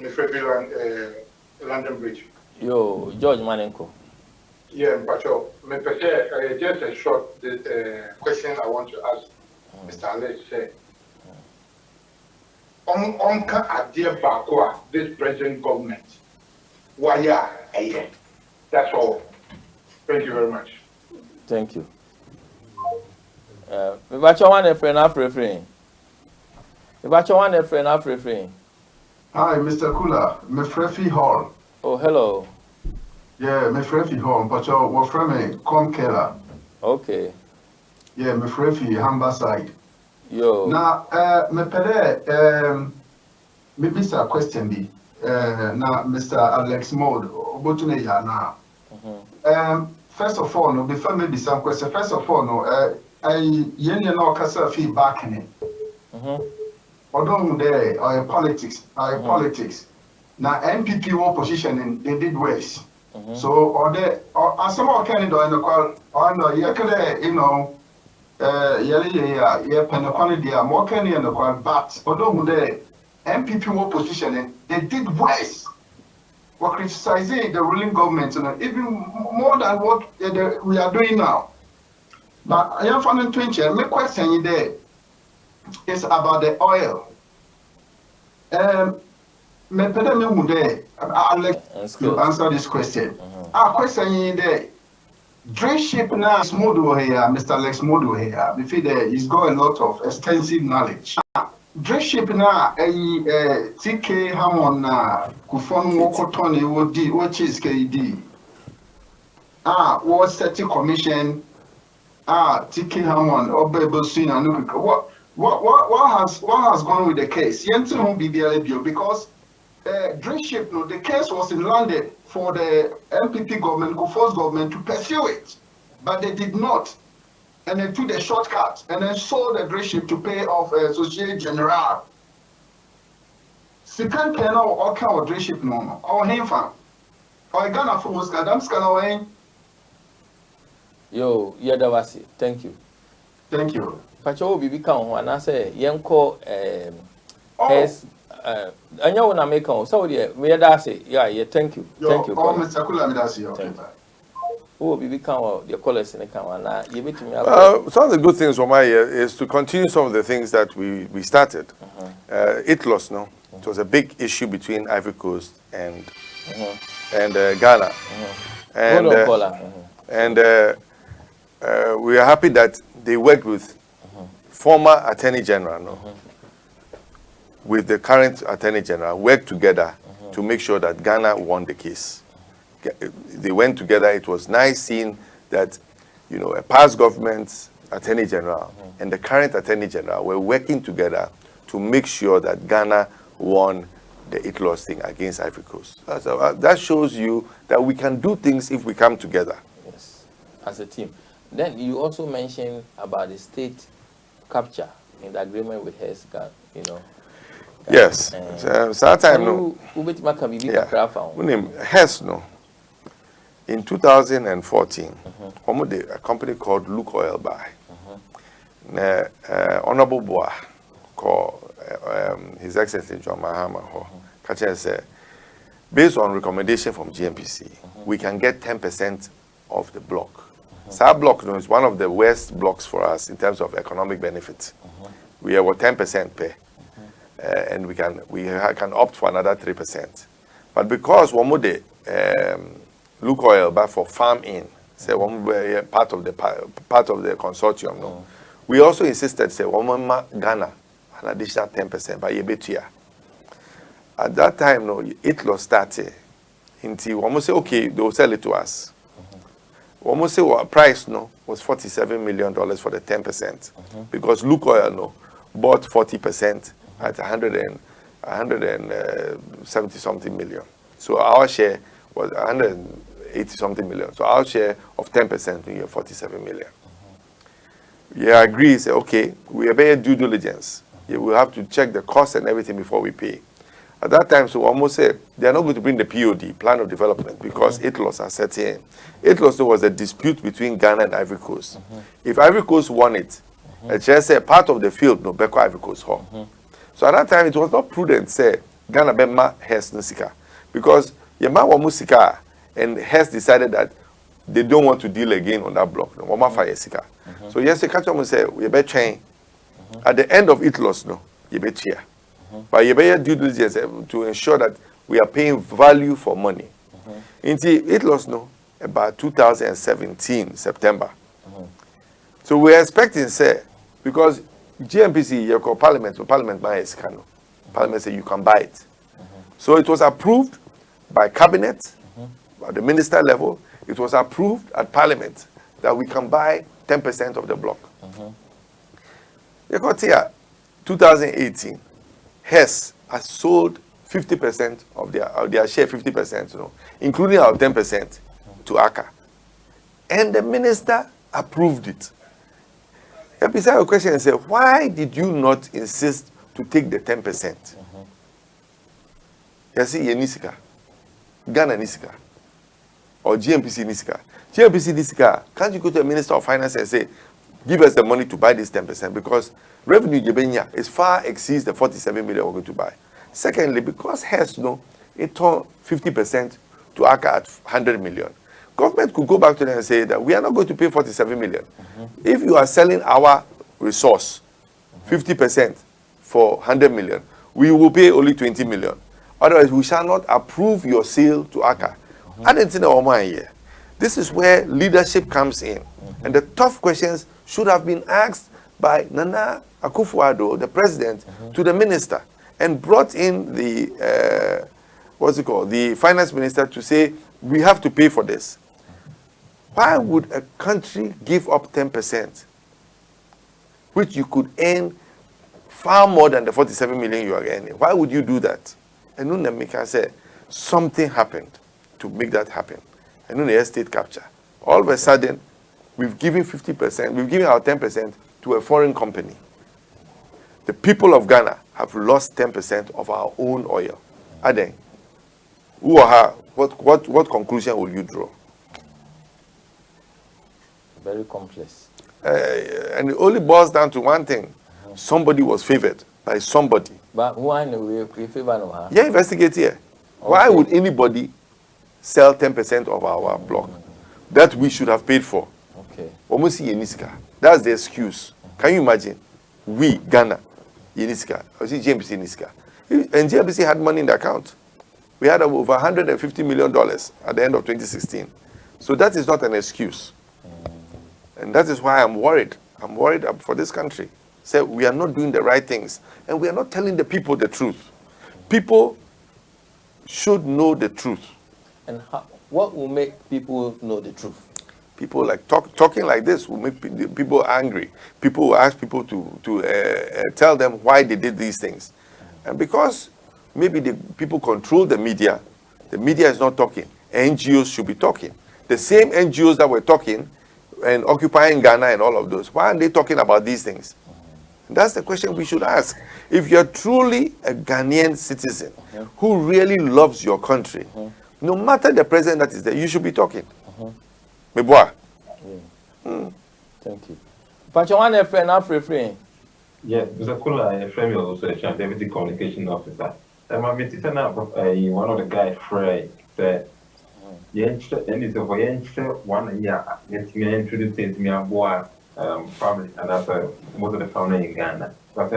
my friend London Bridge. Yo, George Manenko. Yeah, but just a short question I want to ask Mr. Alex. On idea back this present government. Why are that's all. Thank you very much. Thank you. But you want a friend after friend? But you want a friend after friend? Hi, Mr. Kula, my friend Hall. Oh, hello. Yeah, my friend Hall, but your friend come Keller. Okay. Yeah, my friend Hamba side. Yo. Now, me pede, maybe a question be. Now, Mr. Alex Mould, Botune ya now. First of all, no, before maybe some question. First of all, no, I no kasa feedback in it. Although there are politics, Now MPP one position they did worse. So or there or some more kind of in the call on the you know yeah more kind in the call, but although there MPP one position they did worse. We're criticizing the ruling government, even more than what we are doing now. But I am finding 20. My question there is about the oil. I'll answer this question. Our question there. Dray ship now is Mould here, Mr. Alex Mould here. Before there, he's got a lot of extensive knowledge. Dray ship now, TK Hamon Kufon Wokotoni what is KD. Was setting commission. TK Hamon, Obebo Sina. What has gone with the case? Yenton won't be there because Dray ship, no, the case was in London for the MPP government, Kufuor's government to pursue it, but they did not, and they took the shortcut and then sold the Dray ship to pay off Societe Generale. Second can or kind of Dray ship no, or him fan, or Ghana for Muscadam Scalaway. Yo, Yadawasi, thank you. Thank you. Pacho will become one. I say, Yanko, has. I know when I make on so yeah, say, yeah, thank you. Thank you. Mr. Kula, that's your who will become your callers in the camera. You meet me. Some of the good things from my year is to continue some of the things that we started. It lost, no? It was a big issue between Ivory Coast and Ghana. And we are happy that they worked with former Attorney General, no? With the current Attorney General, worked together to make sure that Ghana won the case. They went together. It was nice seeing that, you know, a past government's Attorney General and the current Attorney General were working together to make sure that Ghana won the it-loss thing against Ivory Coast. That shows you that we can do things if we come together. Yes, as a team. Then you also mentioned about the state capture in the agreement with Hess, you know. Yes. So time no. Hess no. In 2014, a company called Luke Oil buy. Honorable Boa called His Excellency John Mahama said, based on recommendation from GMPC, we can get 10% of the block Our block is one of the worst blocks for us in terms of economic benefit. We are 10% pay, and we can opt for another 3%. But because one more look oil, but for farm in, say one part of the consortium, no. We also insisted say one more Ghana an additional 10% by yebetia. At that time, no, it lost started. Until one say okay, they will sell it to us. One say our price no was $47 million for the 10%, because Luke Oil no bought 40% at 170 something million. So our share was 180 something million. So our share of 10% is 47 million. Yeah, I agree. Say okay, we obey due diligence. Yeah, we have to check the cost and everything before we pay. At that time, so almost said they are not going to bring the POD, plan of development, because ITLOS are set in. ITLOS was a dispute between Ghana and Ivory Coast. If Ivory Coast won it, just say part of the field no Beko Ivory Coast home. So at that time it was not prudent say Ghana Bema Hess Nisika, because Yema wa Musika and Hess decided that they don't want to deal again on that block. No Wama Fire Sika. So yes, the catch say we be train. At the end of ITLOS no, you be cheer. But you better due diligence to ensure that we are paying value for money. It lost no about 2017 September. So we are expecting say because GMPC you call Parliament by Parliament say you can buy it. So it was approved by Cabinet at the minister level. It was approved at Parliament that we can buy 10% of the block. You got here 2018. Hess has sold 50% of their share, 50%, you know, including our 10% to ACA. And the minister approved it. And beside your question, I said, why did you not insist to take the 10%? You see, Nisika, Ghana Nisika, or GMPC Nisika. GMPC Nisika, can't you go to the Minister of Finance and say, give us the money to buy this 10%, because revenue Jebenya is far exceeds the 47 million we're going to buy. Secondly, because Hess no, it turned 50% to ACA at 100 million. Government could go back to them and say that we are not going to pay 47 million. If you are selling our resource 50% for 100 million, we will pay only 20 million. Otherwise, we shall not approve your sale to ACA. I didn't think here. This is where leadership comes in. And the tough questions should have been asked by Nana Akufo-Addo, the president, to the minister, and brought in the, the finance minister to say, we have to pay for this. Why would a country give up 10%, which you could earn far more than the 47 million you are earning? Why would you do that? And Nunamika said, something happened to make that happen. And then the estate capture. All of a sudden, we've given 50%, we've given our 10% to a foreign company. The people of Ghana have lost 10% of our own oil. Aden, what conclusion will you draw? Very complex. And it only boils down to one thing. Somebody was favored by somebody. But why we favor no ha? Yeah, investigate here. Okay. Why would anybody sell 10% of our block that we should have paid for? Okay. Almost Yeniska. That's the excuse. Can you imagine? We, Ghana, Yeniska, or GMPC Niska. And GMPC had money in the account. We had over $150 million at the end of 2016. So that is not an excuse. And that is why I'm worried. I'm worried for this country. Say we are not doing the right things. And we are not telling the people the truth. People should know the truth. And what will make people know the truth? People like talking like this will make people angry. People will ask people to tell them why they did these things. And because maybe the people control the media is not talking. NGOs should be talking. The same NGOs that were talking and occupying Ghana and all of those, why aren't they talking about these things? That's the question we should ask. If you're truly a Ghanaian citizen who really loves your country, no matter the president that is there, you should be talking. Meboa. Thank you. Pachawan a friend, not free. Yes, Mr. Kula, a friend also a deputy communication officer. I'm a one of the guys, Frey, said, And it's over yen 1 year, get me introduced me a boy family, and that's most of the family in Ghana. But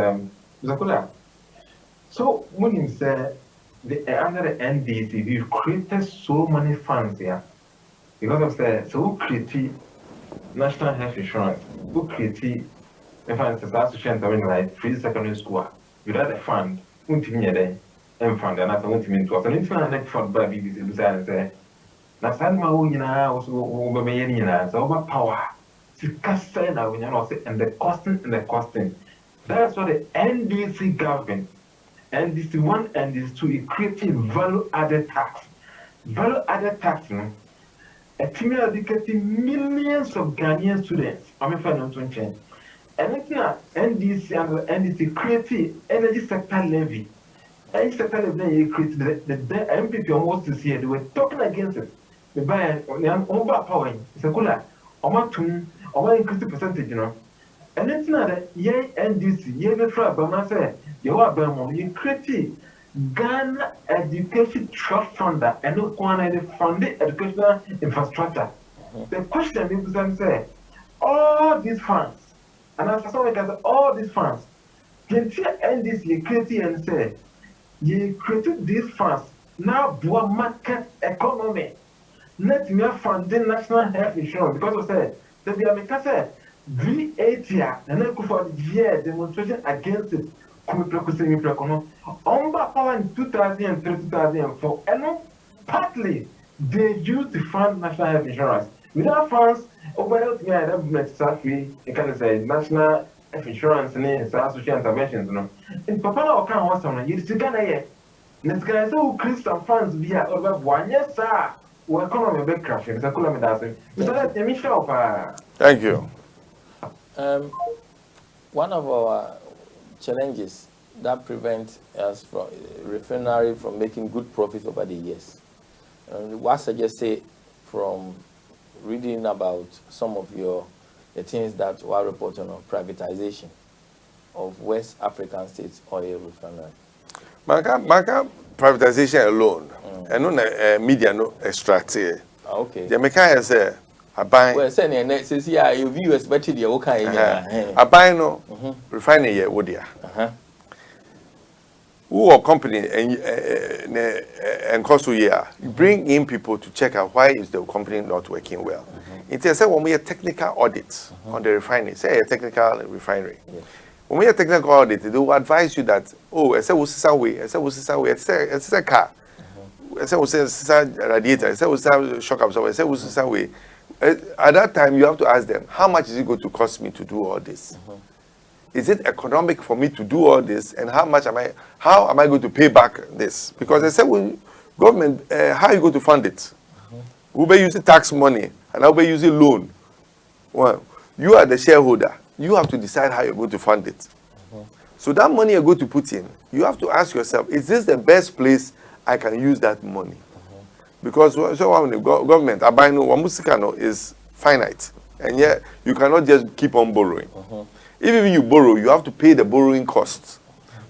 Zakula, so when you say under the NDC, we've created so many funds here because of the so who create national health insurance, who create if I association something like free secondary school without a fund, won't me a day and fund and I won't mean to us. And if I next fund by BBC and say, Nasan Mauna was over me, so over power. When you know, and the costing. That's what the NDC government, NDC 1 and NDC 2 is creating value added tax. Value added tax, a team educating millions of Ghanaian students. I'm a fan of 20. And it's not NDC and NDC creating energy sector levy. Energy sector levy created the MPP almost this year. They were talking against it. They buy an overpowering. It's a cooler. Or increase the percentage, And it's not that NDC, but say, you are Belmont, you create Ghana Education Trust Funder and no quantity funded educational infrastructure. The question is, say, all these funds, and as someone can say, all these funds, can see NDC create and say, you created these funds, now do a market economy. Let me funding national health insurance because of say, the America said, V8 and then for the year demonstration against it. Power in 2003, 2004, and partly they used to fund national health insurance. Without funds, over the government statutory, you can say national health insurance and social interventions. In Papa, I can't want someone, you still can't hear. Let's get so Christian funds via over 1 year, sir. Economy be crashing. Thank you. One of our challenges that prevent us from refinery from making good profits over the years. What I just say from reading about some of the things that were reported on privatization of West African states oil refinery. Maka privatization alone, and no media no extract here. Okay. The mechanic say, I buy. Well, saying next is yeah, you view especially the okay. I buy no refinery here, would ya? Who or company and cost year bring in people to check out why is the company not working well. It is when we have technical audits on the refinery, say a technical refinery. When we have technical audit, they will advise you that, oh, I said, what's the way? I said, what's the way? It's a car. I said, what's the radiator? I said, what's the shock absorber? I said, what's the way? At that time, you have to ask them, how much is it going to cost me to do all this? Is it economic for me to do all this? And how am I going to pay back this? Because I said, well, government, how are you going to fund it? We'll be using tax money and I'll be using loan. Well, you are the shareholder. You have to decide how you're going to fund it. So that money you're going to put in, you have to ask yourself, is this the best place I can use that money? Because so the government, Abaino is finite. And yet you cannot just keep on borrowing. Even if you borrow, you have to pay the borrowing costs.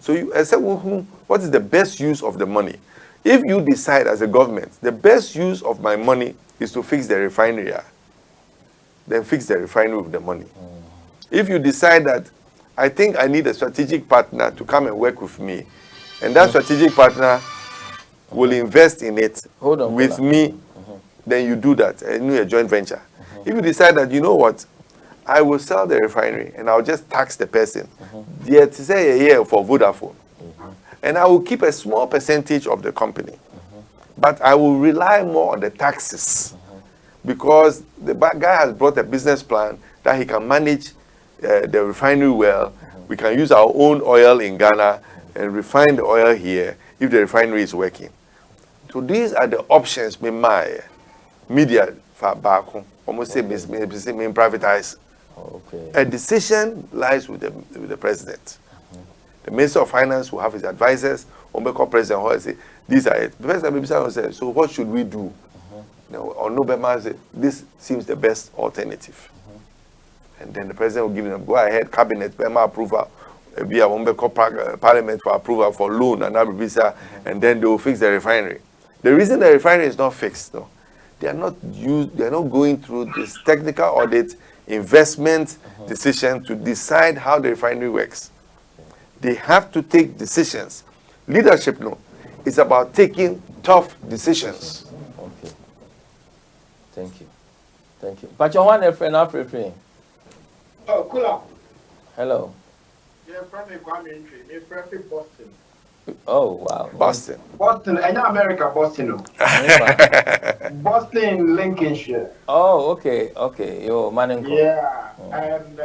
So I said, what is the best use of the money? If you decide as a government, the best use of my money is to fix the refinery, then fix the refinery with the money. If you decide that I think I need a strategic partner to come and work with me, and that strategic partner will invest in it with me, then you do that, and do a joint venture. If you decide that, you know what, I will sell the refinery and I'll just tax the person, yet say a year for Vodafone, and I will keep a small percentage of the company, but I will rely more on the taxes because the guy has brought a business plan that he can manage the refinery well. We can use our own oil in Ghana and refine the oil here if the refinery is working. So these are the options my media for back home. Almost say privatize. Okay. A decision lies with the president. The Minister of Finance will have his advisors. President will say, these are it. The President will say, so what should we do? Or Nobema say, this seems the best alternative. And then the president will give them, go ahead, cabinet, Bema approval, be a parliament for approval for loan and visa, and then they will fix the refinery. The reason the refinery is not fixed, though, they are not going through this technical audit, investment decision to decide how the refinery works. They have to take decisions. Leadership, no, is about taking tough decisions. Okay. Thank you. Thank you. But you want a friend after free? Oh, cool. Hello. Yeah, from me, from Boston. Oh, wow. Boston. Boston, and America, Boston. No. Boston, Lincolnshire. Oh, okay, okay. Yo, man. Yeah, and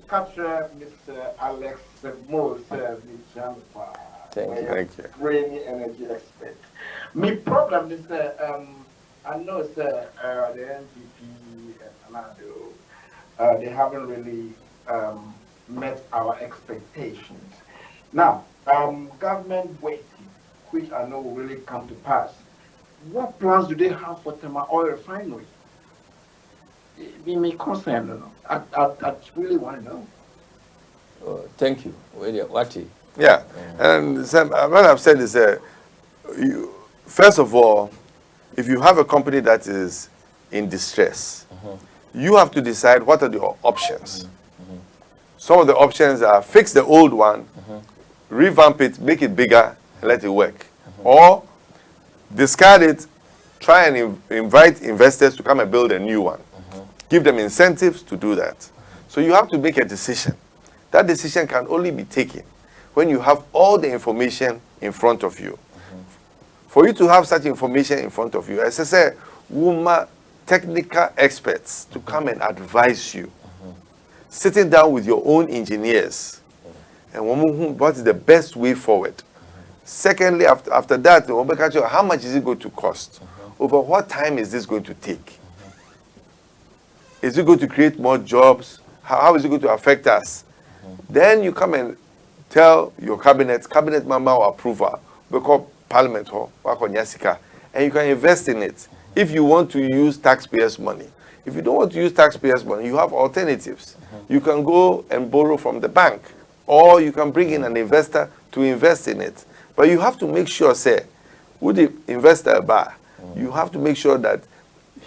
capture Mr. Alex Mould, Thank you. Thank you. Rainy energy expert. My problem is that I know the NPP and Anado, they haven't really met our expectations. Now, government waiting, which I know will really come to pass. What plans do they have for Tema Oil Refinery? Be me concerned, no? I really want to know. Thank you. What? Yeah, and what I've said is first of all, if you have a company that is in distress, you have to decide what are your options. Some of the options are fix the old one, revamp it, make it bigger, and let it work. Or discard it, try and invite investors to come and build a new one. Give them incentives to do that. So you have to make a decision. That decision can only be taken when you have all the information in front of you. For you to have such information in front of you, as I say, technical experts to come and advise you, sitting down with your own engineers, and what is the best way forward. Secondly, after that, how much is it going to cost? Over what time is this going to take? Is it going to create more jobs? How is it going to affect us? Then you come and tell your cabinet member or approval, because parliament, and you can invest in it if you want to use taxpayers' money. If you don't want to use taxpayers' money, you have alternatives. You can go and borrow from the bank, or you can bring in an investor to invest in it. But you have to make sure, say, with the investor bar, you have to make sure that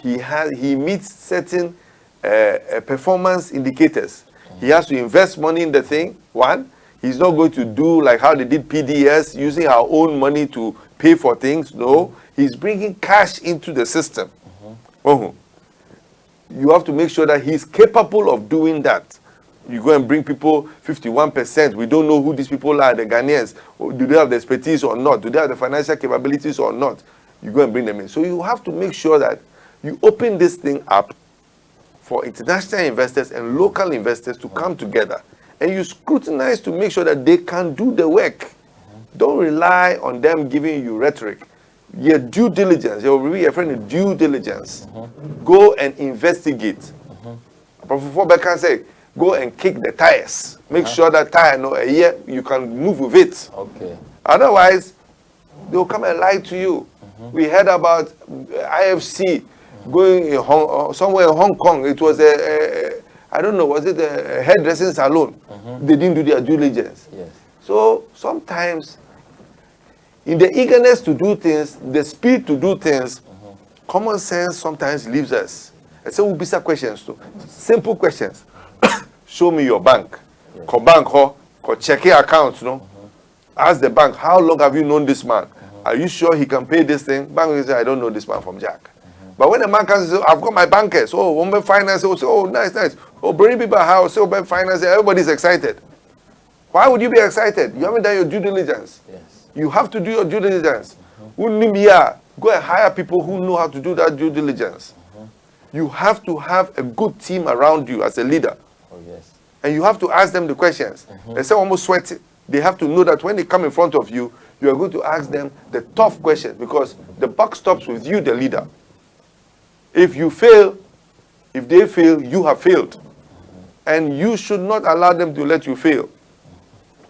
he meets certain performance indicators. He has to invest money in the thing, one. He's not going to do like how they did PDS, using our own money to pay for things. No, he's bringing cash into the system. You have to make sure that he's capable of doing that. You go and bring people 51%. We don't know who these people are, the Ghanaians. Do they have the expertise or not? Do they have the financial capabilities or not? You go and bring them in. So you have to make sure that you open this thing up for international investors and local investors to come together. And you scrutinize to make sure that they can do the work. Don't rely on them giving you rhetoric. Your due diligence, your friend of due diligence. Go and investigate. Professor Becker said, go and kick the tires. Make sure that tire, a year, you can move with it. Okay. Otherwise, they'll come and lie to you. We heard about IFC going somewhere in Hong Kong. It was I don't know, was it a hairdressing salon? They didn't do their due diligence. Yes. So sometimes, in the eagerness to do things, the speed to do things, common sense sometimes leaves us. And so we'll be some questions too. Simple questions. Show me your bank. Yes. Ko bank ho, ko check your accounts, no? Ask the bank, how long have you known this man? Are you sure he can pay this thing? Bank will say, I don't know this man from Jack. But when the man comes and says, I've got my bankers, woman finance, will say, oh, nice. Bring people house, finance, everybody's excited. Why would you be excited? You haven't done your due diligence. Yes. You have to do your due diligence. Go and hire people who know how to do that due diligence. You have to have a good team around you as a leader. Oh, yes. And you have to ask them the questions. They say almost sweaty. They have to know that when they come in front of you, you are going to ask them the tough questions, because the buck stops with you, the leader. If you fail, if they fail, you have failed. And you should not allow them to let you fail.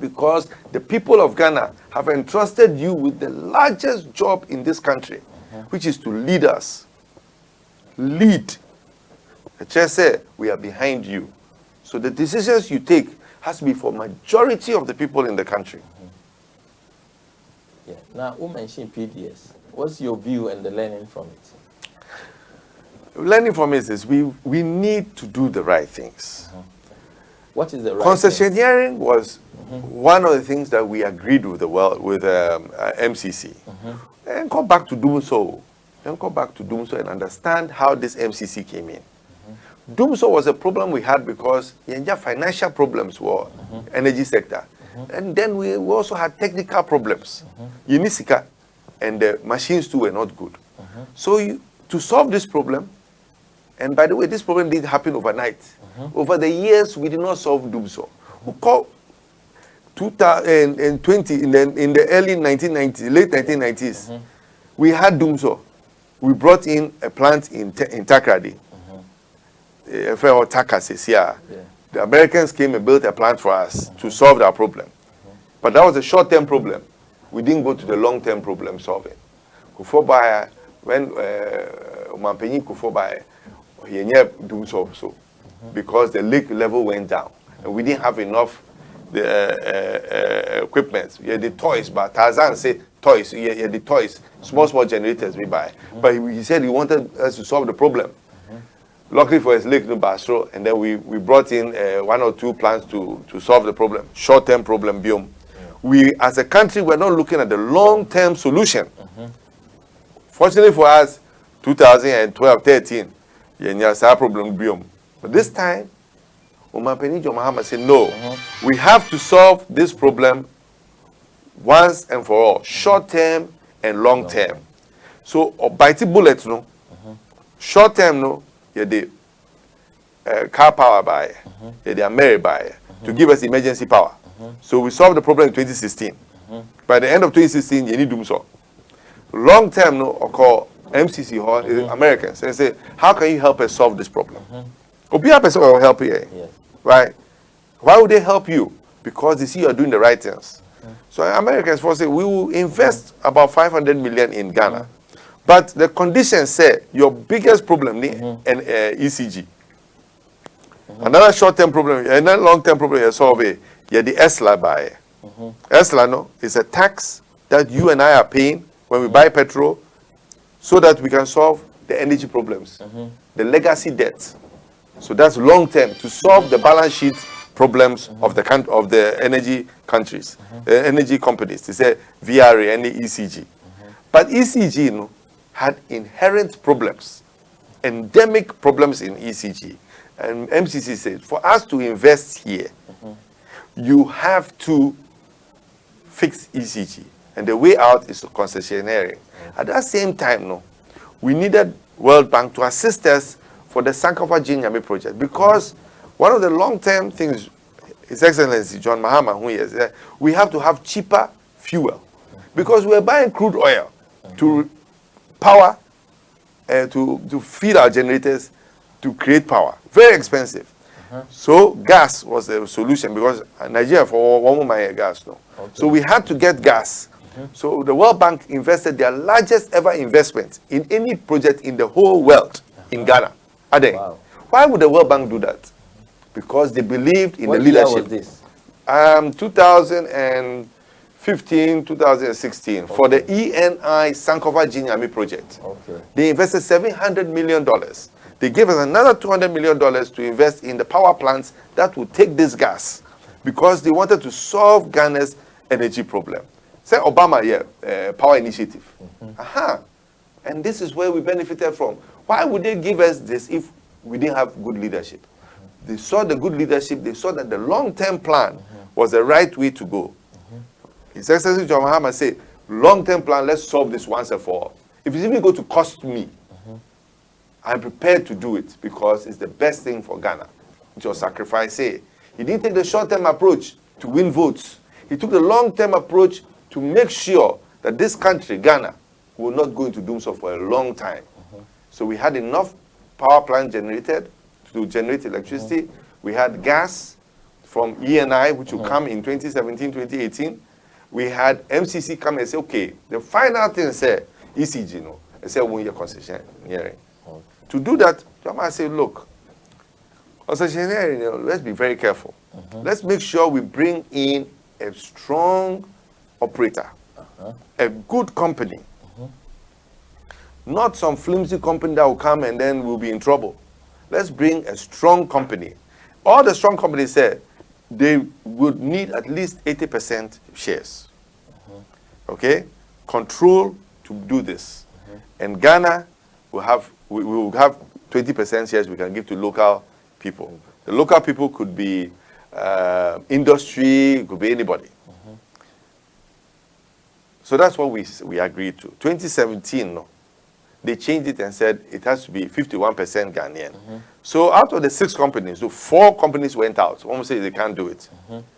Because the people of Ghana have entrusted you with the largest job in this country, which is to lead us. Lead. The chair said, we are behind you. So the decisions you take has to be for majority of the people in the country. Yeah. Now, who mentioned PDS? What's your view and the learning from it? Learning from it is we need to do the right things. What is the right Concessionaire was one of the things that we agreed with MCC. And come back to Dumso. Then come back to Dumso and understand how this MCC came in. Dumso was a problem we had because financial problems were energy sector. And then we also had technical problems. Unisika and the machines too were not good. So to solve this problem, and by the way, this problem didn't happen overnight. Over the years, we did not solve Dumso. We call 2020 in the early 1990s, late 1990s, we had Dumso. We brought in a plant in Takrady. The Americans came and built a plant for us to solve our problem. But that was a short-term problem. We didn't go to the long-term problem solving. When Mampenyi Kufobaye, he never Dumso so because the lake level went down and we didn't have enough equipment. We had the toys, but Tarzan said toys. He had the toys, small generators we buy. But he said he wanted us to solve the problem. Luckily for his lake no Basro, and then we brought in 1 or 2 plants to solve the problem, short-term problem. Biome. We as a country we're not looking at the long-term solution. Fortunately for us, 2012-13, problem biome. But this time, Omampeni Jomahama said, no, we have to solve this problem once and for all, short-term and long-term. So, bite bullet, no, short-term, no, you're the car power buyer, you're the Ameri buyer, to give us emergency power. So we solved the problem in 2016. By the end of 2016, you need to do so. Long-term, no, or call MCC or Americans and say, how can you help us solve this problem? Obia person will help you, right? Why would they help you? Because they see you're doing the right things. So Americans will say, we will invest about 500 million in Ghana. But the conditions say your biggest problem is an ECG. Another short-term problem, another long-term problem you solve is the ESLA buy. ESLA, no, is a tax that you and I are paying when we buy petrol so that we can solve the energy problems, the legacy debt. So that's long-term to solve the balance sheet problems of the energy countries, energy companies. They say VRA and the ECG. But ECG, no, had inherent problems, endemic problems in ECG. And MCC said, for us to invest here, you have to fix ECG. And the way out is concessionaire. At that same time, no, we needed World Bank to assist us for the Sankofa Jinyame project because one of the long-term things His Excellency John Mahama, who is we have to have cheaper fuel because we're buying crude oil to power, to feed our generators, to create power. Very expensive. So gas was the solution because Nigeria for one more gas, no. So we had to get gas. So the World Bank invested their largest ever investment in any project in the whole world in Ghana. Wow. Why would the World Bank do that? Because they believed in the leadership. What year was this? 2015, 2016 for the ENI Sankofa Jinyame project. They invested $700 million. They gave us another $200 million to invest in the power plants that would take this gas because they wanted to solve Ghana's energy problem. Say Obama, power initiative. And this is where we benefited from. Why would they give us this if we didn't have good leadership? They saw the good leadership. They saw that the long-term plan was the right way to go. His Excellency John Mahama said, long-term plan, let's solve this once and for all. If it's even going to cost me, I'm prepared to do it because it's the best thing for Ghana. It's your sacrifice. He didn't take the short-term approach to win votes. He took the long-term approach to make sure that this country, Ghana, will not go into doom so for a long time. So we had enough power plant generated to generate electricity. We had gas from ENI, which will come in 2017, 2018. We had MCC come and say, okay, the final thing said, ECG, no. I said, 1 year concession hearing. To do that, I say, look, concession hearing, let's be very careful. Let's make sure we bring in a strong operator, a good company Not some flimsy company that will come and then we'll be in trouble. Let's bring a strong company. All the strong companies said they would need at least 80% shares. Okay? Control to do this. And Ghana will have, we will have 20% shares we can give to local people. The local people could be industry, could be anybody. So that's what we agreed to. 2017, no, they changed it and said it has to be 51% Ghanaian. So out of the 6 companies, so 4 companies went out. One say they can't do it.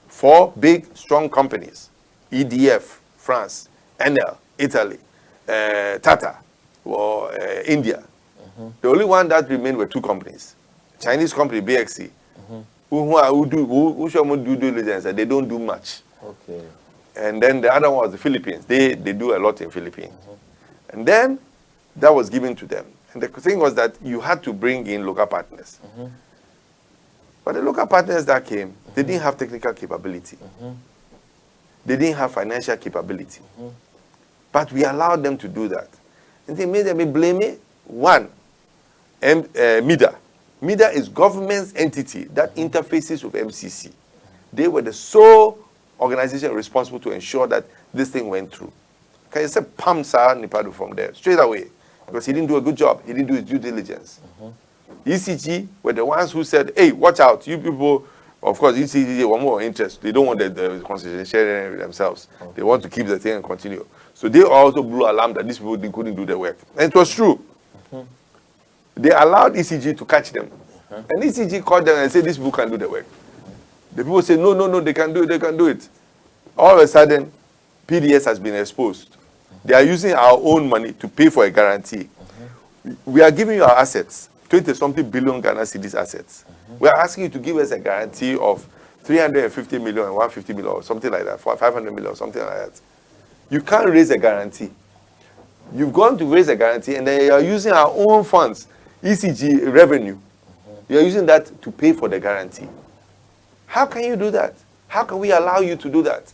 4 big, strong companies. EDF, France, Enel, Italy, Tata, or India. The only one that remained were 2 companies. Chinese company, BXC, who show due diligence, and they don't do much. Okay. And then the other one was the Philippines. They do a lot in Philippines. And then that was given to them. And the thing was that you had to bring in local partners. But the local partners that came, they didn't have technical capability. They didn't have financial capability. But we allowed them to do that. And they made them blame me. One, MIDA. MIDA is government's entity that interfaces with MCC. They were the sole organization responsible to ensure that this thing went through. Can you say Pam Sir Nipadu from there straight away? Because he didn't do a good job. He didn't do his due diligence. ECG were the ones who said, hey, watch out, you people. Of course, ECG were more interest. They don't want the concession sharing themselves. They want to keep the thing and continue. So they also blew alarm that these people couldn't do the work. And it was true. They allowed ECG to catch them. And ECG called them and said, these people can do the work. The people say, no, they can do it, they can do it. All of a sudden, PDS has been exposed. They are using our own money to pay for a guarantee. We are giving you our assets, 20-something billion Ghana cedis assets. We are asking you to give us a guarantee of 350 million and 150 million or something like that, 500 million or something like that. You can't raise a guarantee. You've gone to raise a guarantee and then you are using our own funds, ECG revenue. You are using that to pay for the guarantee. How can you do that? How can we allow you to do that?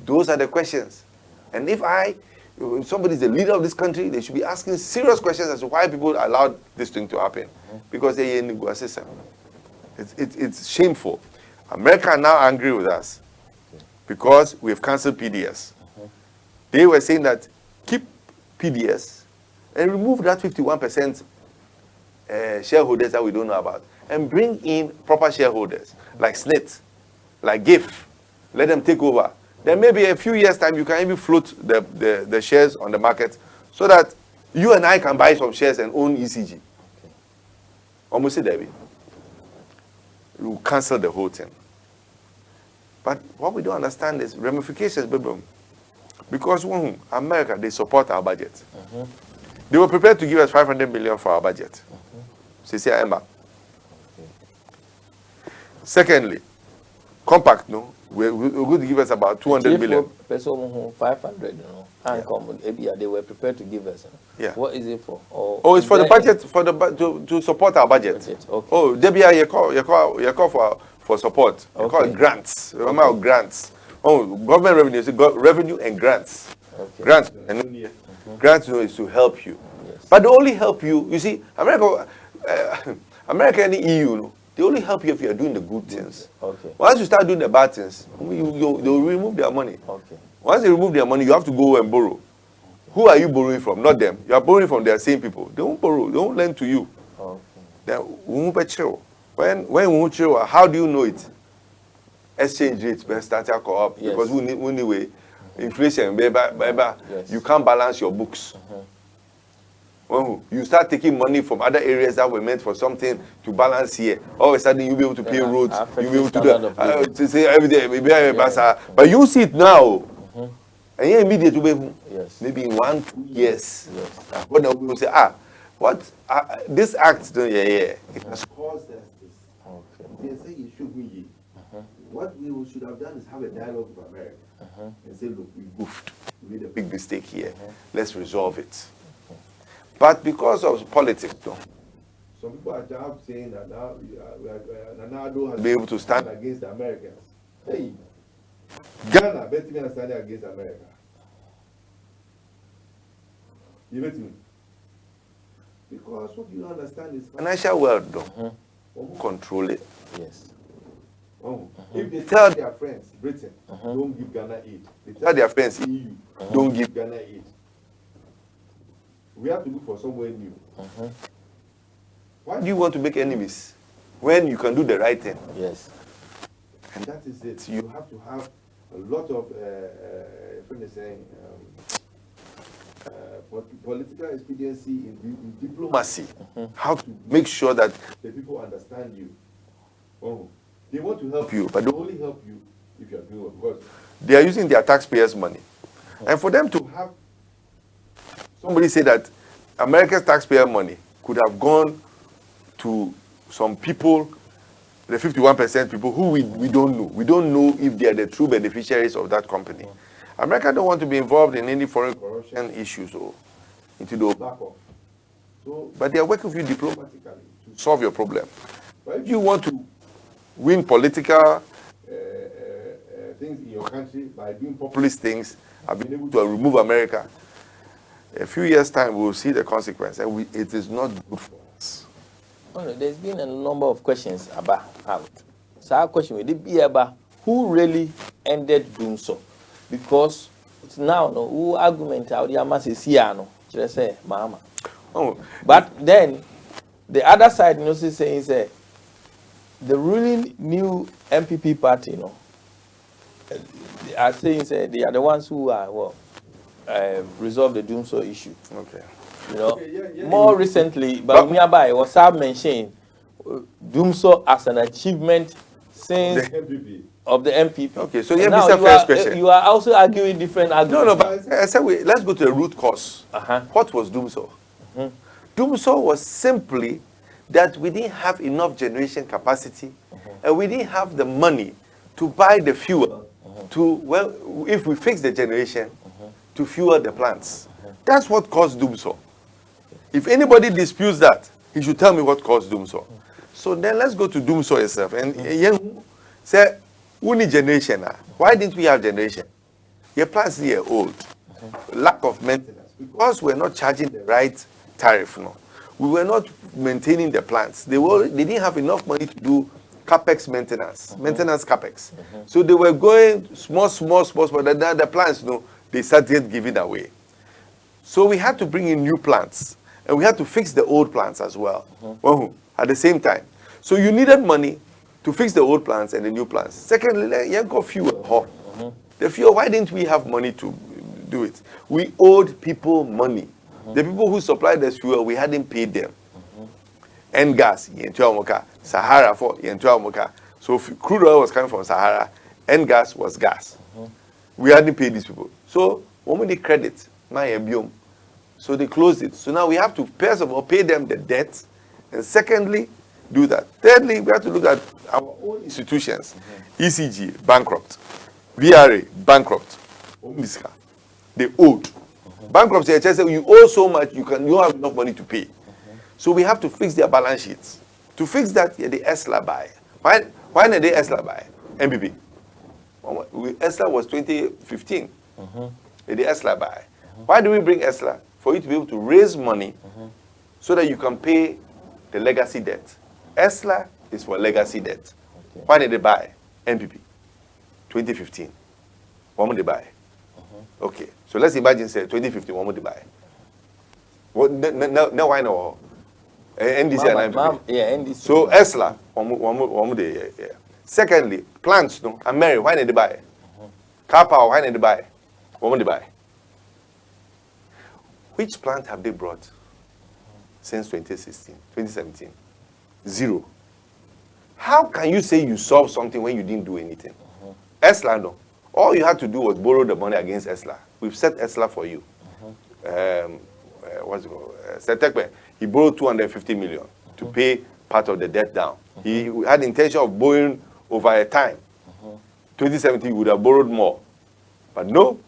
Those are the questions. And if somebody is the leader of this country, they should be asking serious questions as to why people allowed this thing to happen. Because they're in the system. It's shameful. America are now angry with us because we've cancelled PDS. They were saying that keep PDS and remove that 51% shareholders that we don't know about and bring in proper shareholders like SNIT, like GIF. Let them take over. Then maybe a few years' time, you can even float the shares on the market so that you and I can buy some shares and own ECG. Almost Debbie. We will cancel the whole thing. But what we don't understand is ramifications, because America, they support our budget. They were prepared to give us 500 million for our budget. Secondly, compact, no? We're going to give us about 200 million. 500, they were prepared to give us. Yeah. What is it for? It's for the budget, to support our budget. Okay. Oh, Debia, you call for support. You call it grants. Remember grants. Oh, government revenue is revenue and grants. Okay. Grants. And grants is to help you. Yes. But they only help you. You see, America and the EU, they only help you if you are doing the good things. Okay. Once you start doing the bad things, they'll remove their money. Okay. Once they remove their money, you have to go and borrow. Okay. Who are you borrowing from? Not them. You are borrowing from their same people. They won't borrow. They won't lend to you. Okay. Then when we won't chill, how do you know it? Exchange rates start to go up because we need inflation. Yes. You can't balance your books. When you start taking money from other areas that were meant for something to balance here, all of a sudden you'll be able to pay roads, you'll be able to do say every day, but you see it now. And you immediately, maybe in 1-2 years, when we will say, what this act, it has caused us this. They say it should be. What we should have done is have a dialogue with America and say, look, we goofed, we made a big mistake here. Let's resolve it. But because of politics, though, some people are now saying that now Nanado has been able to stand against the Americans. Hey, Ghana, better than standing against America. You bet me. Because what you understand is financial world, though, control it. Yes. If they tell their friends, Britain, don't give Ghana aid. They tell their friends, EU, don't give Ghana aid. We have to look for somewhere new. Why do you want to make enemies when you can do the right thing? Yes. And that is it. You have to have a lot of, political expediency in diplomacy. How to make sure that the people understand you. They want to help you, but they only help you if you are doing well, because they are using their taxpayers' money. And for them to have somebody say that America's taxpayer money could have gone to some people, the 51% people who we don't know. We don't know if they are the true beneficiaries of that company. America don't want to be involved in any foreign corruption issues or into the back off. So, but they are working with you diplomatically to solve your problem. But if you want to win political things in your country by doing populist things, have been able to remove America, a few years' time we will see the consequence, and it is not good for us. Well, there's been a number of questions about how. So our question will be about who really ended doing so, because it's now no who argument out the mass is here no just say mama. But then the other side saying say the ruling new MPP party they are saying say they are the ones who are resolve the Doomso issue. Okay. More recently, but nearby was mentioning Doomso as an achievement since of the MPP. Okay, so here is the first question. You are also arguing different arguments. No, but I said let's go to the root cause. What was Doomso? Doomso was simply that we didn't have enough generation capacity, and we didn't have the money to buy the fuel if we fix the generation, to fuel the plants. That's what caused Doomso. If anybody disputes that, he should tell me what caused Doomso. So then let's go to Doomso itself. And say, we need generation. Why didn't we have generation? Your plants here are old. Lack of maintenance. Because we're not charging the right tariff. No, we were not maintaining the plants. They didn't have enough money to do capex maintenance capex. So they were going small, but the plants, they started giving away. So we had to bring in new plants, and we had to fix the old plants as well at the same time. So you needed money to fix the old plants and the new plants. Secondly, you got fuel. The fuel, why didn't we have money to do it? We owed people money. The people who supplied the fuel, we hadn't paid them. And gas, Sahara for so crude oil was coming from Sahara, and gas was gas. We hadn't paid these people. So when we need credit, so they closed it. So now we have to first of all pay them the debt, and secondly, do that. Thirdly, we have to look at our own institutions. ECG, bankrupt. VRA, bankrupt. They owed. Bankruptcy, I just said, you owe so much, you don't have enough money to pay. So we have to fix their balance sheets. To fix that, the ESLA buy. Why did they ESLA buy? MPP. ESLA was 2015. The ESLA buy. Why do we bring ESLA? For you to be able to raise money so that you can pay the legacy debt. ESLA is for legacy debt. Why did they buy? MPP. 2015. What would they buy? Okay. So let's imagine, say, 2015, what would they buy? What, now why no? NDC and MPP. Yeah, NDC. So ESLA, what would they? Yeah. Secondly, plants, no? And Mary, why did they buy? Car power, why did they buy? What would they buy? Which plant have they brought since 2017? Zero. How can you say you solved something when you didn't do anything? ESLA, no. All you had to do was borrow the money against ESLA. We've set ESLA for you. What's it called? Setekbe, he borrowed 250 million to pay part of the debt down. He had the intention of borrowing over a time. 2017, he would have borrowed more. But no,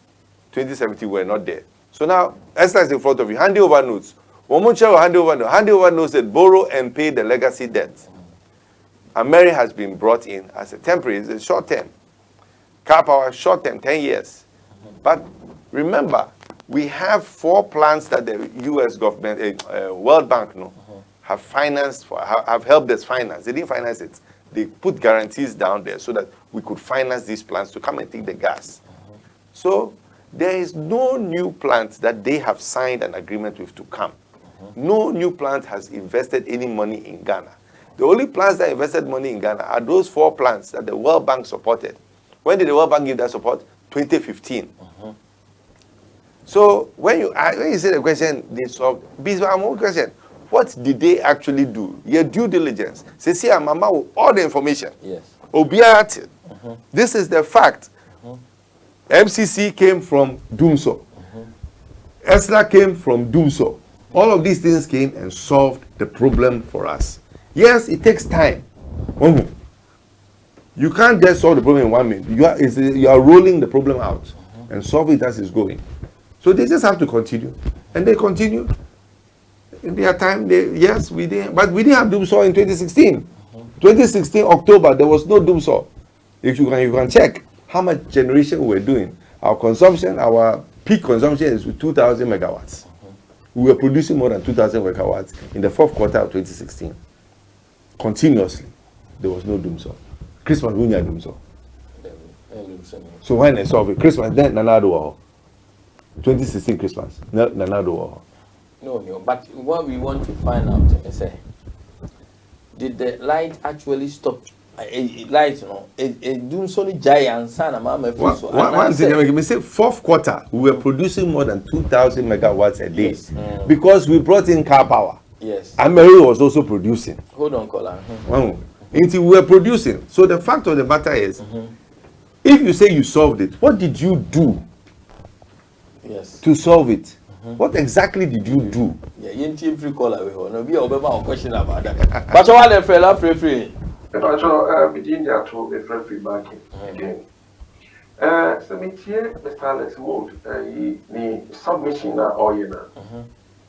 2017, we're not there. So now, ESLA is in front of you. Hand over notes. Omuncha will hand over notes. Hand over notes that borrow and pay the legacy debt. And Mary has been brought in as a temporary, it's a short term. Car power, short term, 10 years. But remember, We have 4 plants that the U.S. government, World Bank, have financed have helped us finance. They didn't finance it. They put guarantees down there so that we could finance these plants to come and take the gas. So there is no new plant that they have signed an agreement with to come. No new plant has invested any money in Ghana. The only plants that invested money in Ghana are those 4 plants that the World Bank supported. When did the World Bank give that support? 2015. So when you say the question, they solved. One question: what did they actually do? Your due diligence. Say, see, Mama, all the information. Yes. Obiati. This is the fact. MCC came from Dumso. ESLA came from Dumso. All of these things came and solved the problem for us. Yes, it takes time. You can't just solve the problem in 1 minute. You are rolling the problem out and solve it as it's going. So they just have to continue. And they continue. In their time, yes, we did. But we didn't have Dumso in 2016. 2016, October, there was no Dumso. If you can check how much generation we were doing. Our consumption, our peak consumption is 2,000 megawatts. We were producing more than 2,000 megawatts in the 4th quarter of 2016. Continuously. There was no Dumso. Christmas, we had Dumso. So when they solve it, Christmas, then Nanado. 2016 Christmas, Nanado. No, but what we want to find out is, did the light actually stop? Light, doing so giant son, Mama. One thing, we say 4th quarter, we were producing more than 2,000 megawatts a day. Yes. Because we brought in car power. Yes. And Mary was also producing. Hold on, Colin. Until we were producing. So the fact of the matter is, if you say you solved it, what did you do? Yes. To solve it? What exactly did you do? Yeah, you didn't free call away. No, be a question about that. But what the fella free? But also, within their two, a free banking again. So, Mr. Alex Mould, the submission or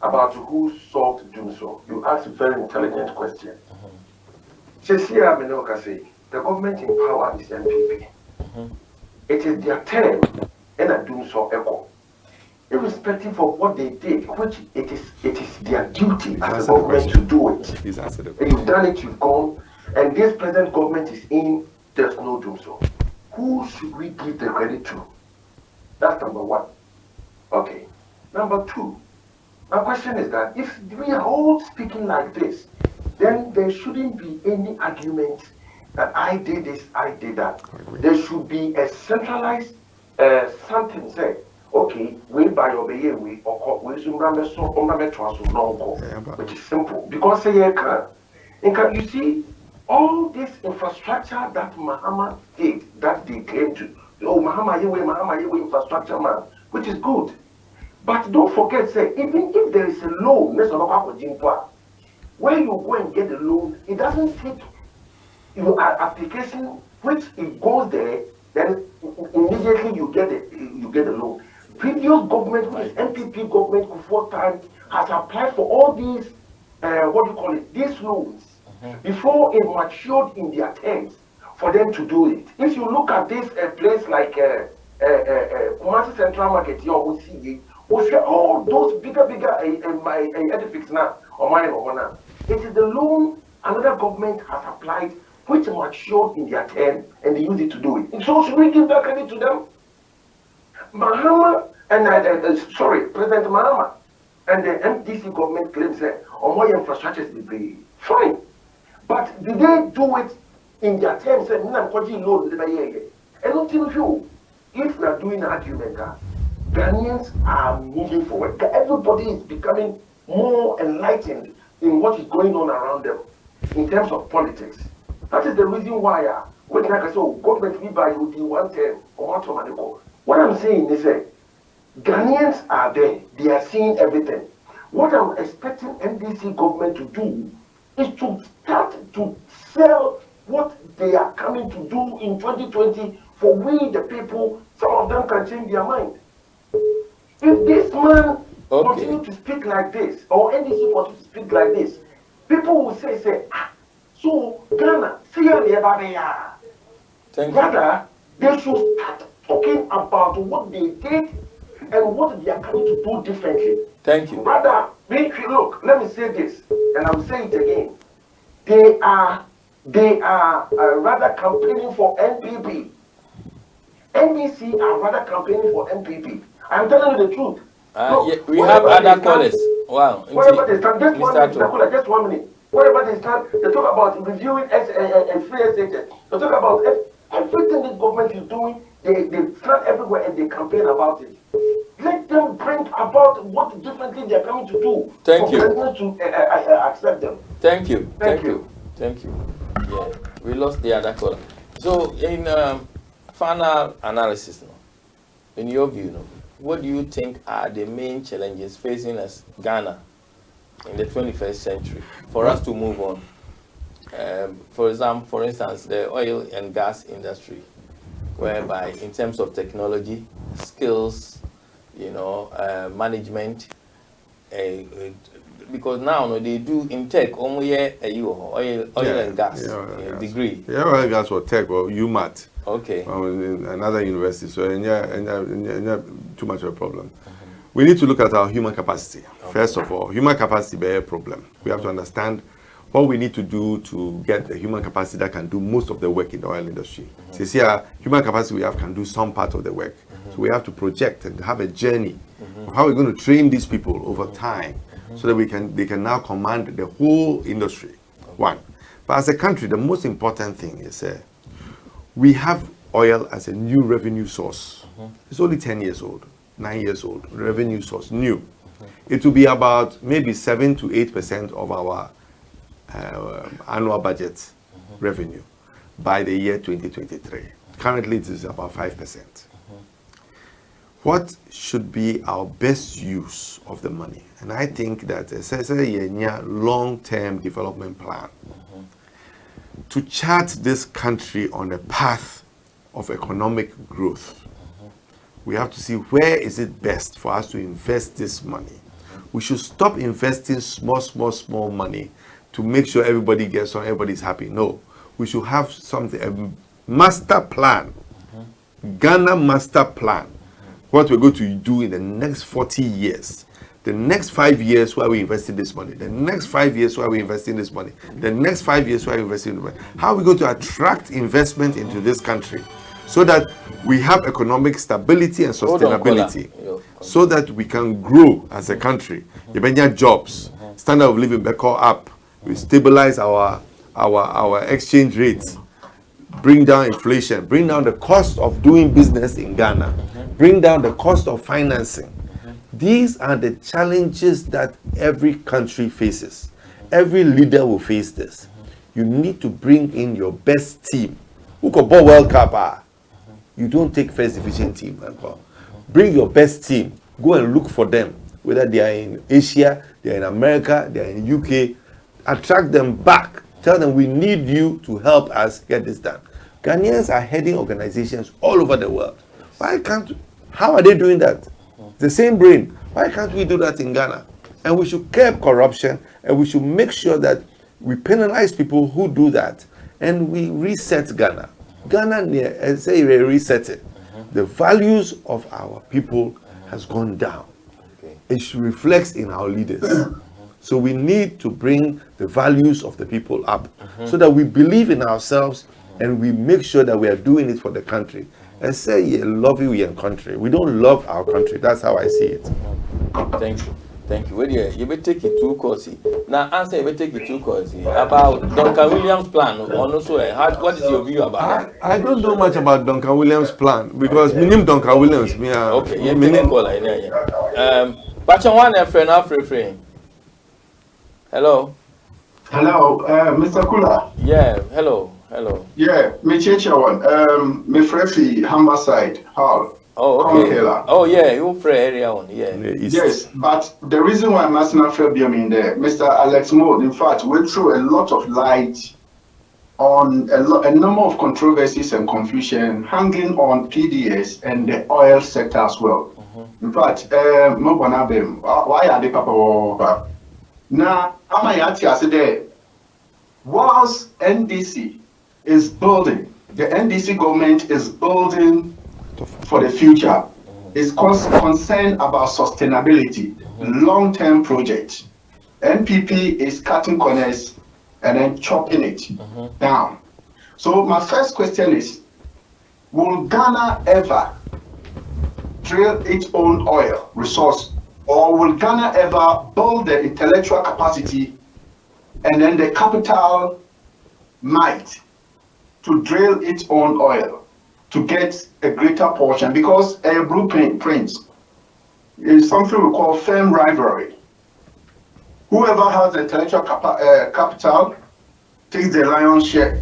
about who solved doing so. You asked a very intelligent question. Here, the government in power is NPP. It is their term, and I do so echo. Irrespective of what they did, which it is their duty as the government to do it. You've done it, you've gone, and this present government is in, there's no do so. Who should we give the credit to? That's number one. Okay. Number two, my question is that if we are all speaking like this, then there shouldn't be any argument that I did this, I did that. There should be a centralized something say, okay, we buy over here, we which is simple. Because you see, all this infrastructure that Mahama did, that they came to, Mahama Yewe infrastructure man, which is good. But don't forget, say, even if there is a loan, when you go and get the loan, it doesn't take your application, which it goes there, then immediately you get the loan. Previous government, which is NPP government, before time, has applied for all these, these loans, before it matured in their terms for them to do it. If you look at this place like Kumasi Central Market, you will see all those bigger edifices now, or it is the loan another government has applied, which matured in their term, and they use it to do it. So should we give that credit to them? Mahama and President Mahama and the MDC government claims that more infrastructure is be fine, but did they do it in their terms? And not you. If we are doing an argument, Ghanaians are moving forward. Everybody is becoming more enlightened in what is going on around them in terms of politics. That is the reason why when I say, government we buy you the 1 term or 1 term. What I'm saying is that Ghanaians are there, they are seeing everything. What I'm expecting NDC government to do is to start to sell what they are coming to do in 2020 for we the people. Some of them can change their mind. If this man continue to speak like this, or NDC continue to speak like this, people will say, so Ghana, see how they are. Rather, they should start talking about what they did and what they are coming to do differently. Thank you. Rather, look, let me say this, and I'll say it again. They are rather campaigning for NPP. NDC are rather campaigning for NPP. I'm telling you the truth. Look, Yeah, we have other callers. Wow. Whatever they stand, just 1 minute, just 1 minute. Whatever they stand, they talk about reviewing and free SHS. They talk about everything the government is doing. They stand everywhere and they campaign about it. Let them bring about what differently they are coming to do. Thank you. For to accept them. Thank you. Thank you. Yeah, we lost the other caller. So, in final analysis, in your view, what do you think are the main challenges facing us, Ghana, in the 21st century, for us to move on? For instance, the oil and gas industry, whereby in terms of technology, skills, management, because now they do in tech only oil and gas degree. Yeah, oil and gas or tech or UMAT. Okay. In another university, so too much of a problem. We need to look at our human capacity. Okay. First of all, human capacity be a problem. We have to understand what we need to do to get the human capacity that can do most of the work in the oil industry. So see, our human capacity we have can do some part of the work. So we have to project and have a journey of how we're going to train these people over time, so that they can now command the whole industry. One. But as a country, the most important thing is we have oil as a new revenue source. It's only 10 years old, 9 years old, revenue source, new. It will be about maybe 7 to 8% of our annual budget revenue by the year 2023. Currently, it is about 5%. What should be our best use of the money? And I think that a long-term development plan to chart this country on a path of economic growth. We have to see where is it best for us to invest this money. We should stop investing small money to make sure everybody gets on, everybody's happy. No, we should have something, a master plan, Ghana master plan, what we're going to do in the next 40 years. The next 5 years where we invest in this money. The next 5 years where we invest in this money. The next 5 years where we invest in this money. How are we going to attract investment into this country so that we have economic stability and sustainability, so that we can grow as a country. You jobs, standard of living back up. We stabilize our exchange rates, bring down inflation, bring down the cost of doing business in Ghana, bring down the cost of financing. These are the challenges that every country faces. Every leader will face this. You need to bring in your best team. Who could ball World Cup? You don't take first division team. Bring your best team. Go and look for them. Whether they are in Asia, they are in America, they are in UK. Attract them back. Tell them we need you to help us get this done. Ghanaians are heading organizations all over the world. How are they doing that? The same brain. Why can't we do that in Ghana? And we should curb corruption, and we should make sure that we penalize people who do that, and we reset Ghana. Ghana, say we reset it. The values of our people has gone down. It reflects in our leaders. So we need to bring the values of the people up, so that we believe in ourselves and we make sure that we are doing it for the country. And say, yeah, love you in country. We don't love our country. That's how I see it. Thank you. Thank you. Well, you better take it two courses. Now, answer, you better take it two courses. About Duncan Williams' plan. What is your view about that? I don't know much about Duncan Williams' plan, because my name Duncan Williams. Okay, yeah, but you want a friend after free. Hello. Hello, Mr. Kula. Yeah, hello. Yeah, me one. Me Frefi Humberside Hall. Oh, okay. Oh, yeah, you free area one. Yeah. Yes, but the reason why I'm asking Frebium in there, Mr. Alex Mould, in fact, went through a lot of light on a number of controversies and confusion hanging on PDS and the oil sector as well. In fact, why are they papa? Now, I said, whilst NDC is building, the NDC government is building for the future. is concerned about sustainability, long-term project. NPP is cutting corners and then chopping it down. So my first question is, will Ghana ever drill its own oil resource, or will Ghana ever build the intellectual capacity and then the capital might to drill its own oil to get a greater portion? Because a blueprint is something we call firm rivalry. Whoever has the intellectual capital takes the lion's share.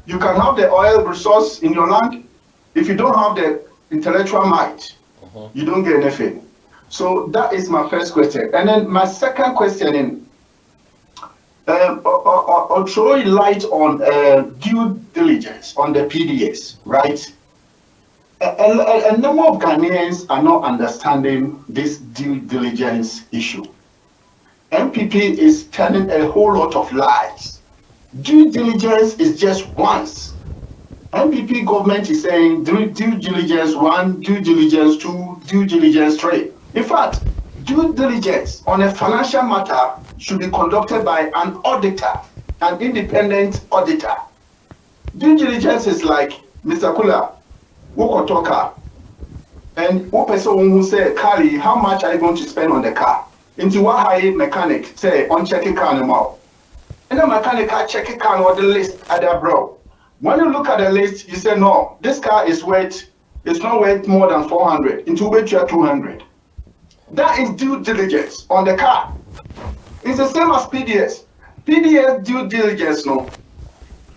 You can have the oil resource in your land. If you don't have the intellectual might, you don't get anything. So that is my first question. And then my second question I'll throw light on due diligence on the PDS, right? A number of Ghanaians are not understanding this due diligence issue. MPP is telling a whole lot of lies. Due diligence is just once. MPP government is saying due diligence 1, due diligence 2, due diligence 3. In fact, due diligence on a financial matter should be conducted by an auditor, an independent auditor. Due diligence is like, Mr. Kula, Wokotoka, and one person who say, Kali, how much are you going to spend on the car? Into what high mechanic say on checking car now. And the mechanic check a car or the list at the bro. When you look at the list, you say, no, this car is it's not worth more than 400. Into which you are 200. That is due diligence on the car. It's the same as PDS. PDS due diligence, no.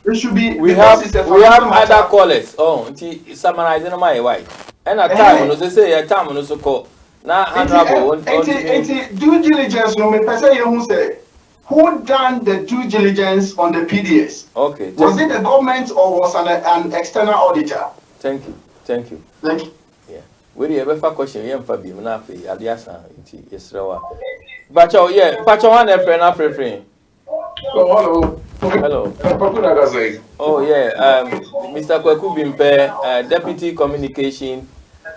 It should be. We have other callers. Oh, summarizing my wife. And a time, no, they say a time, no, so called. Now, due diligence, no, me person who say who done the due diligence on the PDS? Okay. Was it the government or was an external auditor? Thank you. Thank you. Thank you. Yeah. We have a question. You have a bit of a Adiasa. Yes, but yeah, Pacho one friend, friend. Oh, hello. Hello. Oh yeah. Mr. Kweku Bimpe, Deputy Communication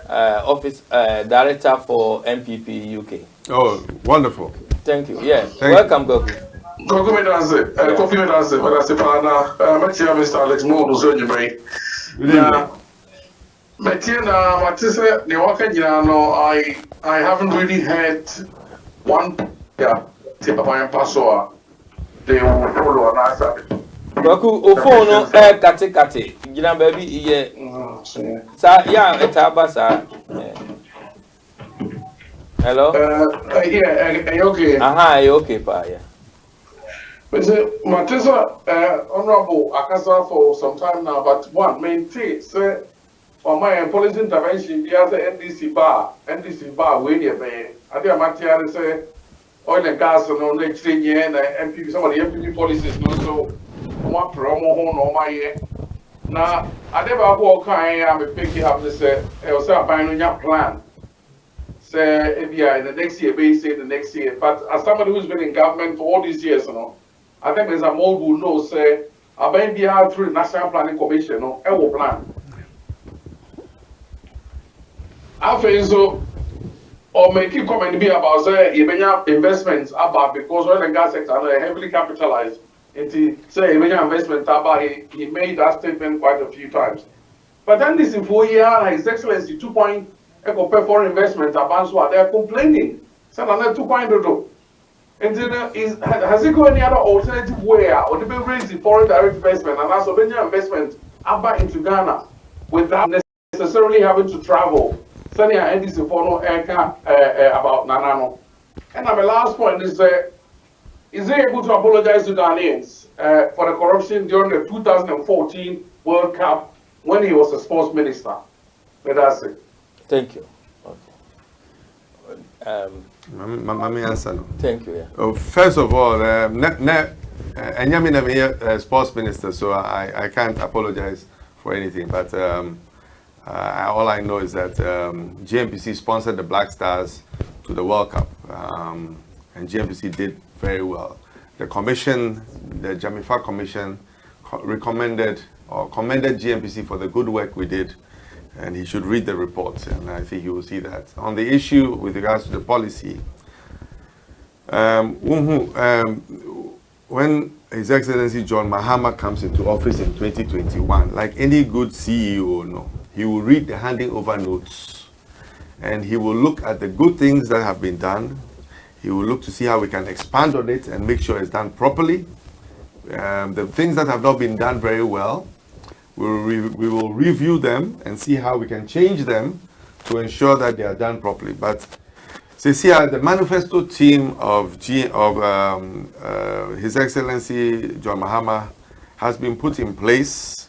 Office Director for MPP UK. Oh, wonderful. Thank you. Yeah. Welcome, Kweku. Kweku Medanse. Kofi Medanse. Medanse Pana. Mr. Alex Mould was on your way. Metiana, Matisse, Newaka Girano, I haven't really had one, Tipapaya Passoa. They will follow an answer. Kweku, Ofono, Kate, Gina baby, yeah. Yeah, it's Abasa. Hello? Yeah, okay. Aha, okay, pa, yeah. But Matissa, Honorable Akasa for some time now, but one maintain, sir, for my policy intervention, the other NDC bar, where you pay. I think Matia say oil and gas and on next year and MPP, some of the MPP policies, no, so one promo home on my year. Now, I never walk, I am a picky have to say, I was a pioneer plan. Say, in the next year, basically the next year. But as somebody who's been in government for all these years, you know, I think there's a Mould who knows, say, I may be out through the National Planning Commission, no, I will plan. I feel so, or may keep commenting me about, say, investments about because oil and gas sector are heavily capitalized. Into, say, investment about he made that statement quite a few times. But then this in 4 years, His Excellency 2 point. Foreign investment advance what they are complaining. So another 2.0. And has it got any other alternative way or to be raising foreign direct investment and also many investment back into Ghana without necessarily having to travel? Sending an NDC for no about Nanano. And my last point is he able to apologize to Ghanaians for the corruption during the 2014 World Cup when he was a sports minister? But that's it. Thank you. Okay. Let me answer. Thank you. Yeah. First of all, I'm a sports minister, so I can't apologize for anything. But all I know is that GMPC sponsored the Black Stars to the World Cup, and GMPC did very well. The commission, the Jamifa Commission, commended GMPC for the good work we did. and he should read the report, and I think he will see that. On the issue with regards to the policy, when His Excellency John Mahama comes into office in 2021, like any good CEO, he will read the handing over notes, and he will look at the good things that have been done. He will look to see how we can expand on it and make sure it's done properly. The things that have not been done very well, we will review them and see how we can change them to ensure that they are done properly. But here, the manifesto team of His Excellency John Mahama has been put in place.